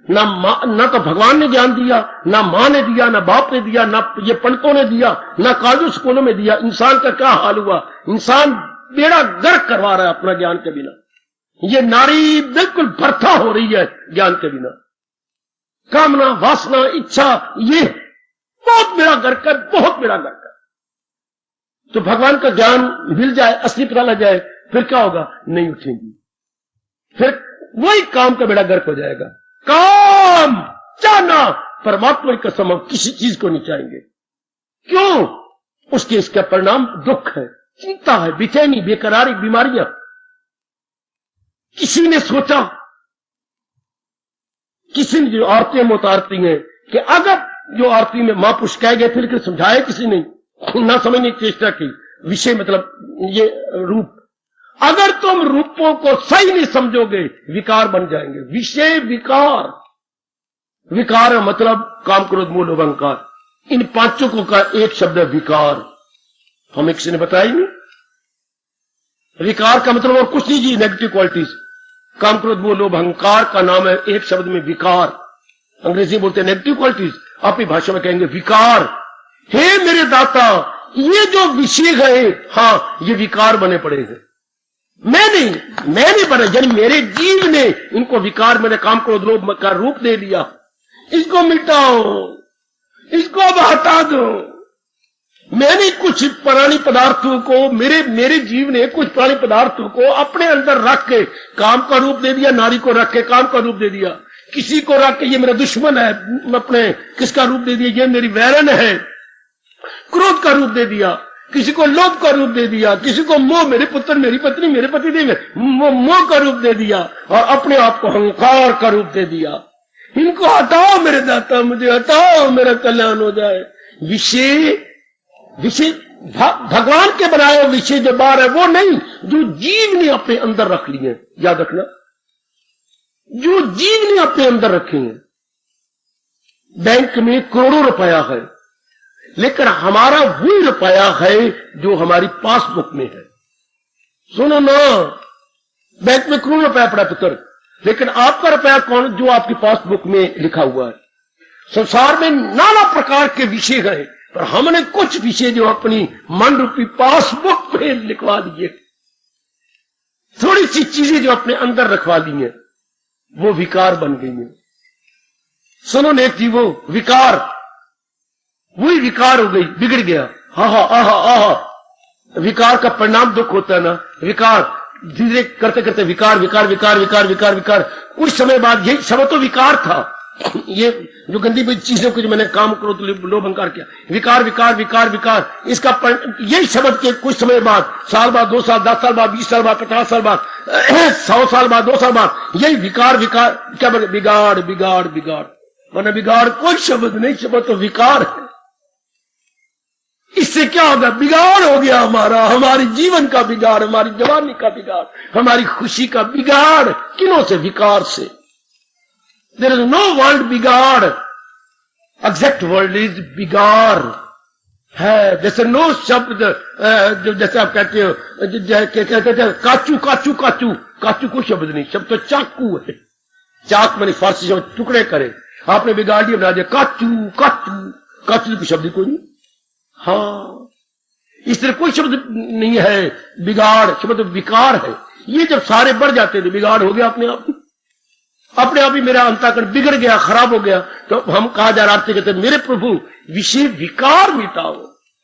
ना तो भगवान ने ज्ञान दिया, ना मां ने दिया, ना बाप ने दिया, ना ये पंडितों ने दिया, ना कॉलेज स्कूलों में दिया। इंसान का क्या हाल हुआ? इंसान बेड़ा गर्क करवा रहा है अपना ज्ञान के बिना। ये नारी बिल्कुल बर्था हो रही है ज्ञान के बिना। कामना, वासना, इच्छा, ये बहुत बेड़ा गर्क है, बहुत बेड़ा गर्क है। तो भगवान का ज्ञान मिल जाए, असली पता लग जाए, फिर क्या होगा? नहीं उठेंगी, फिर वही काम का बेड़ा गर्क हो जाएगा। काम चाहना, परमात्मा की कसम, हम किसी चीज को नहीं चाहेंगे। क्यों? उसके इसका परिणाम दुख है, चिंता है, बेचैनी, बेकरारी, बीमारियां। किसी ने सोचा, किसी ने जो औरतें हम उतारती हैं कि अगर जो आरती में महापुरुष कह गए थे, लेकिन समझाया किसी ने, ना समझने की चेष्टा की। विषय मतलब ये रूप, अगर तुम रूपों को सही नहीं समझोगे, विकार बन जाएंगे। विषय विकार, विकार मतलब काम, क्रोध, मोह, लोभ, अहंकार, इन पांचों को का एक शब्द है विकार। हमें किसी ने बताया ही नहीं। विकार का मतलब और कुछ नहीं जी, नेगेटिव क्वालिटीज। काम, क्रोध, मोह, लोभ, अहंकार का नाम है एक शब्द में विकार। अंग्रेजी बोलते हैं नेगेटिव क्वालिटीज, अपनी भाषा में कहेंगे विकार। हे मेरे दाता, ये जो विषय गए, हाँ, ये विकार बने पड़े हैं। मैं नहीं बना, यानी मेरे जीव ने इनको विकार, मेरे काम क्रोध लोभ का रूप दे दिया। इसको मिटाओ, इसको अब हटा दो। मैंने कुछ प्राणी पदार्थों को, मेरे जीव ने कुछ प्राणी पदार्थों को अपने अंदर रख के काम का रूप दे दिया, नारी को रख के काम का रूप दे दिया, किसी को रख के ये मेरा दुश्मन है, अपने किसका रूप दे दिया, ये मेरी वैरन है, क्रोध का रूप दे दिया, किसी को लोभ का रूप दे दिया, किसी को मोह, मेरे पुत्र, मेरी पत्नी, मेरे पति देव, मोह का रूप दे दिया, और अपने आप को अहंकार का रूप दे दिया। इनको हटाओ मेरे दाता, मुझे हटाओ, मेरा कल्याण हो जाए। विषय भगवान के बनाए विषय जो बार है वो नहीं, जो जीव ने अपने अंदर रख लिए। याद रखना, जो जीव ने अपने अंदर रखे हैं। बैंक में करोड़ों रुपया है, लेकिन हमारा वही रुपया है जो हमारी पासबुक में है। सुनो ना, बैंक में करोड़ों रुपया पड़ा पुत्र, लेकिन आपका रुपया कौन, जो आपकी पासबुक में लिखा हुआ है। संसार में नाना प्रकार के विषय हैं, पर हमने कुछ विषय जो अपनी मन रूपी पासबुक पे लिखवा लिए, थोड़ी सी चीजें जो अपने अंदर रखवा ली हैं, वो विकार बन गई हैं। सुनो नेक जी, वो विकार, वही विकार हो गई, बिगड़ गया। विकार का परिणाम दुख होता है ना। विकार धीरे करते करते विकार विकार विकार विकार विकार विकार, कुछ समय बाद यही सब तो विकार था। ये जो गंदी चीजों को जो मैंने काम क्रोध लोभ अहंकार किया, विकार विकार विकार विकार, इसका यही शब्द के कुछ समय बाद, साल बाद, 2 साल, 10 साल बाद, 20 साल बाद, 50 साल बाद, 100 साल बाद, 2 साल बाद, यही विकार विकार क्या बोले, बिगाड़ बिगाड़ बिगाड़। मैंने बिगाड़ कोई शब्द नहीं, शब्द तो विकार है। इससे क्या होगा, बिगाड़ हो गया हमारा, हमारी जीवन का बिगाड़, हमारी जवानी का बिगाड़, हमारी खुशी का बिगाड़। किनों से? विकार से। देयर इज नो वर्ड बिगाड़, एग्जैक्ट वर्ड इज बिगाड़ है। जैसे नो शब्द, जो जैसे आप कहते हो, कहते थे काचू काचू काचू, काचू कोई शब्द नहीं, शब्द तो चाकू है। चाक मैंने फारसी शब्द टुकड़े करे, आपने बिगाड़ दिया, बना दिया काचू काचू। काचू कोई शब्द कोई नहीं। हाँ, इस तरह कोई शब्द नहीं है बिगाड़, शब्द विकार है। ये जब सारे बढ़ जाते थे, बिगाड़ हो गया अपने आप ही मेरा अंतःकरण बिगड़ गया, खराब हो गया, तो हम कहा जा रहा कहते मेरे प्रभु विषय विकार मिटाओ,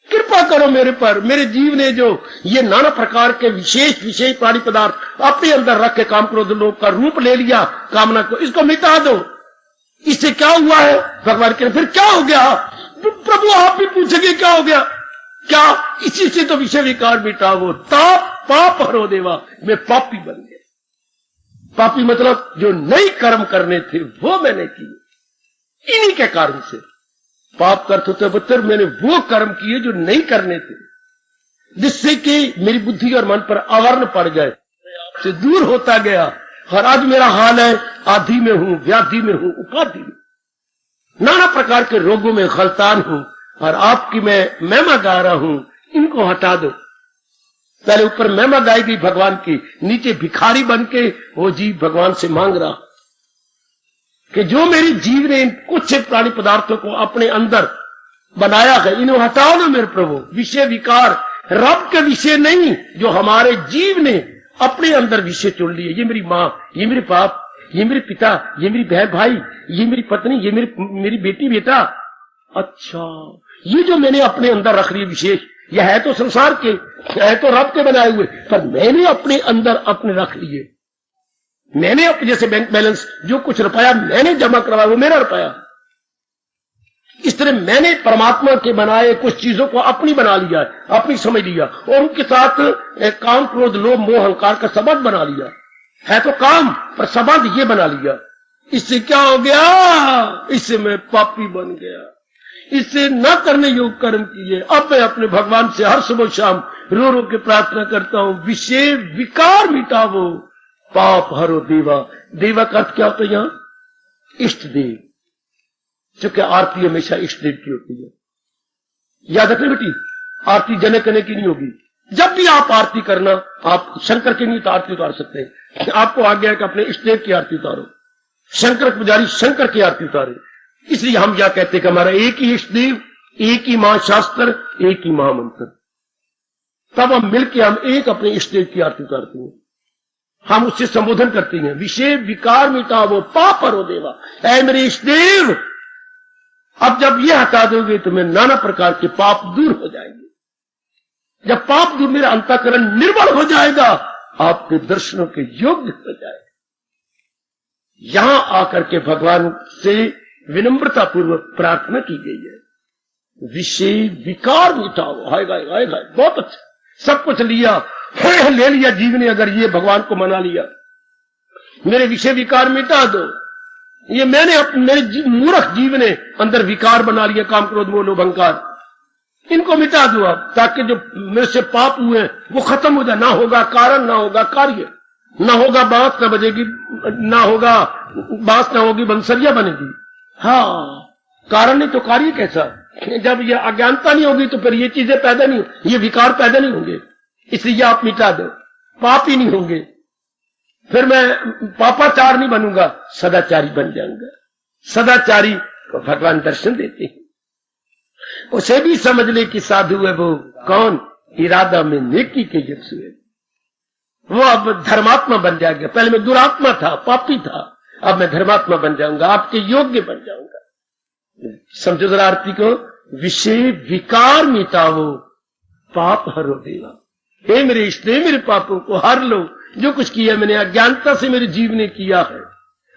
कृपा करो मेरे पर। मेरे जीव ने जो ये नाना प्रकार के विशेष विषय प्राणी पदार्थ अपने अंदर रख के काम क्रोध लोभ का रूप ले लिया, कामना को, इसको मिटा दो। इससे क्या हुआ है? भगवान के फिर क्या हो गया? प्रभु आप भी पूछेंगे क्या हो गया? क्या? इसी से तो विषय विकार मिटाओ, ताप पाप हरो देवा। मैं पापी बन गया। पापी मतलब जो नई कर्म करने थे वो मैंने किए, इन्हीं के कारण से। पाप करते होते पुत्र, मैंने वो कर्म किए जो नहीं करने थे, जिससे कि मेरी बुद्धि और मन पर आवरण पड़ जाए, आपसे दूर होता गया। और आज मेरा हाल है, आधि में हूं, व्याधि में हूं, उपाधि में, नाना प्रकार के रोगों में खलतान हूं, और आपकी मैं महिमा गा रहा हूं। इनको हटा दो। पहले ऊपर महिमा गाई गई भगवान की, नीचे भिखारी बन के वो जीव भगवान से मांग रहा कि जो मेरी जीव ने इन कुछ प्राणी पदार्थों को अपने अंदर बनाया है, इन्हें हटाओ ना मेरे प्रभु। विषय विकार रब के विषय नहीं, जो हमारे जीव ने अपने अंदर विषय चुन लिए। ये मेरी माँ, ये मेरे बाप, ये मेरे पिता, ये मेरी बहन भाई, ये मेरी पत्नी, ये मेरी बेटी बेटा। अच्छा, ये जो मैंने अपने अंदर रख लिए विशेष, यह है तो संसार के, है तो रब के बनाए हुए, पर मैंने अपने अंदर अपने रख लिए। मैंने अपने, जैसे बैंक बैलेंस, जो कुछ रुपया मैंने जमा करवाया वो मेरा रुपया। इस तरह मैंने परमात्मा के बनाए कुछ चीजों को अपनी बना लिया, अपनी समझ लिया, और उनके साथ काम क्रोध लोभ मोह अहंकार का संबंध बना लिया। है तो काम, पर संबंध ये बना लिया। इससे क्या हो गया? इससे मैं पापी बन गया। इससे न करने योग्य कर्म किए। अब मैं अपने भगवान से हर सुबह शाम रो रो के प्रार्थना करता हूं, विषय विकार मिटावो, पाप हरो देवा। देवा का अर्थ क्या होता है यहां? इष्ट देव। चूंकि आरती हमेशा इष्ट देव की होती है। याद रखना बेटी, आरती जने कने की नहीं होगी। जब भी आप आरती करना, आप शंकर की नहीं तो आरती उतार सकते हैं। आपको आज्ञा है कि अपने इष्ट देव की आरती उतारो। शंकर पुजारी शंकर की आरती उतारे। इसलिए हम क्या कहते हैं कि हमारा एक ही इष्ट देव, एक ही महाशास्त्र, एक ही महामंत्र। तब हम मिलकर हम एक अपने इष्ट देव की आरती उतारते हैं। हम उससे संबोधन करते हैं, विषय विकार मिटाओ पाप हरो देवा। ऐ मेरे इष्टदेव, अब जब ये हटा दोगे तो मैं नाना प्रकार के पाप दूर हो जाएंगे। जब पाप दूर, मेरा अंतःकरण निर्मल हो जाएगा, आपके दर्शनों के योग्य हो जाएगा। यहां आकर के भगवान से विनम्रता पूर्वक प्रार्थना की गई है, विषय विकार मिटाओ। आएगा आएगा, बहुत अच्छा, सब कुछ लिया, ले लिया जीव ने, अगर ये भगवान को मना लिया, मेरे विषय विकार मिटा दो। ये मैंने मेरे मूर्ख जीव ने अंदर विकार बना लिया, काम क्रोध मोह लोभ अहंकार, इनको मिटा दो आप, ताकि जो मेरे से पाप हुए वो खत्म हो जाए। ना होगा कारण, ना होगा कार्य, ना होगा बांस ना बजेगी, ना होगा बांस ना होगी बंसरिया बनेगी। हाँ, कारण नहीं तो कार्य कैसा? जब ये अज्ञानता नहीं होगी तो फिर ये चीजें पैदा नहीं, ये विकार पैदा नहीं होंगे। इसलिए आप मिटा दो, पाप ही नहीं होंगे। फिर मैं पापाचार नहीं बनूंगा, सदाचारी बन जाऊंगा। सदाचारी को भगवान दर्शन देते हैं, उसे भी समझ ले कि साधु है वो कौन, इरादा में नेकी के यक्षु है। वो अब धर्मात्मा बन जाएगा। पहले मैं दुरात्मा था, पापी था, अब मैं धर्मात्मा बन जाऊंगा, आपके योग्य बन जाऊंगा। समझो जरा आरती को, विषय विकार मिटाओ पाप हरो देवा। हे मेरे इष्ट, मेरे पापों को हर लो। जो कुछ किया मैंने अज्ञानता से मेरे जीव ने किया है,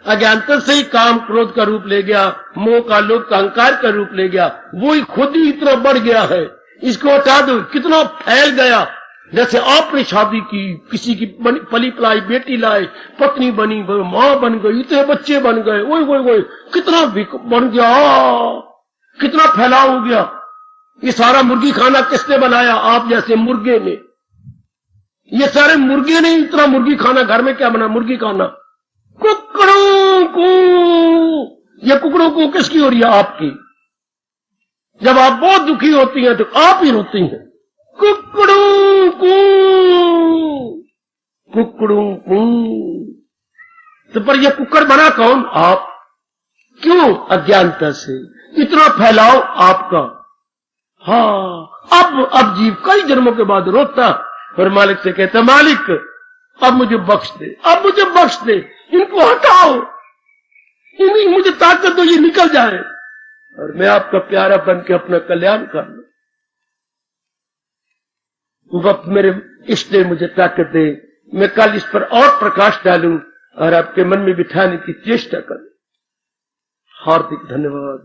अज्ञानता से ही काम क्रोध का रूप ले गया, मोह का लोभ का अहंकार का रूप ले गया, वो ही खुद ही इतना बढ़ गया है। इसको हटा दो, कितना फैल गया। जैसे आपने शादी की, किसी की पली पलाई बेटी लाए, पत्नी बनी, मां बन गई, इतने बच्चे बन गए, ओए कितना बन गया, कितना फैलाव हो गया। ये सारा मुर्गी खाना किसने बनाया? आप जैसे मुर्गे ने। ये सारे मुर्गे ने इतना मुर्गी खाना घर में क्या बना? मुर्गी खाना। कुकड़ों को, ये कुकड़ों को किसकी हो रही है? आपकी। जब आप बहुत दुखी होती हैं तो आप ही रोती हैं, कुकड़ों को, कुकड़ों को। तो पर ये कुकड़ बना कौन? आप। क्यों? अज्ञानता से। इतना फैलाव आपका। हाँ, अब जीव कई जन्मों के बाद रोता और मालिक से कहता, मालिक अब मुझे बख्श दे, अब मुझे बख्श दे, इनको हटाओ, मुझे ताकत दो, ये निकल जाए और मैं आपका प्यारा बन के अपना कल्याण कर लूं। वक्त मेरे इष्ट दे, मुझे ताकत दे, मैं कल इस पर और प्रकाश डालूं और आपके मन में बिठाने की चेष्टा करूं। हार्दिक धन्यवाद,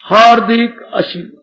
हार्दिक आशीर्वाद।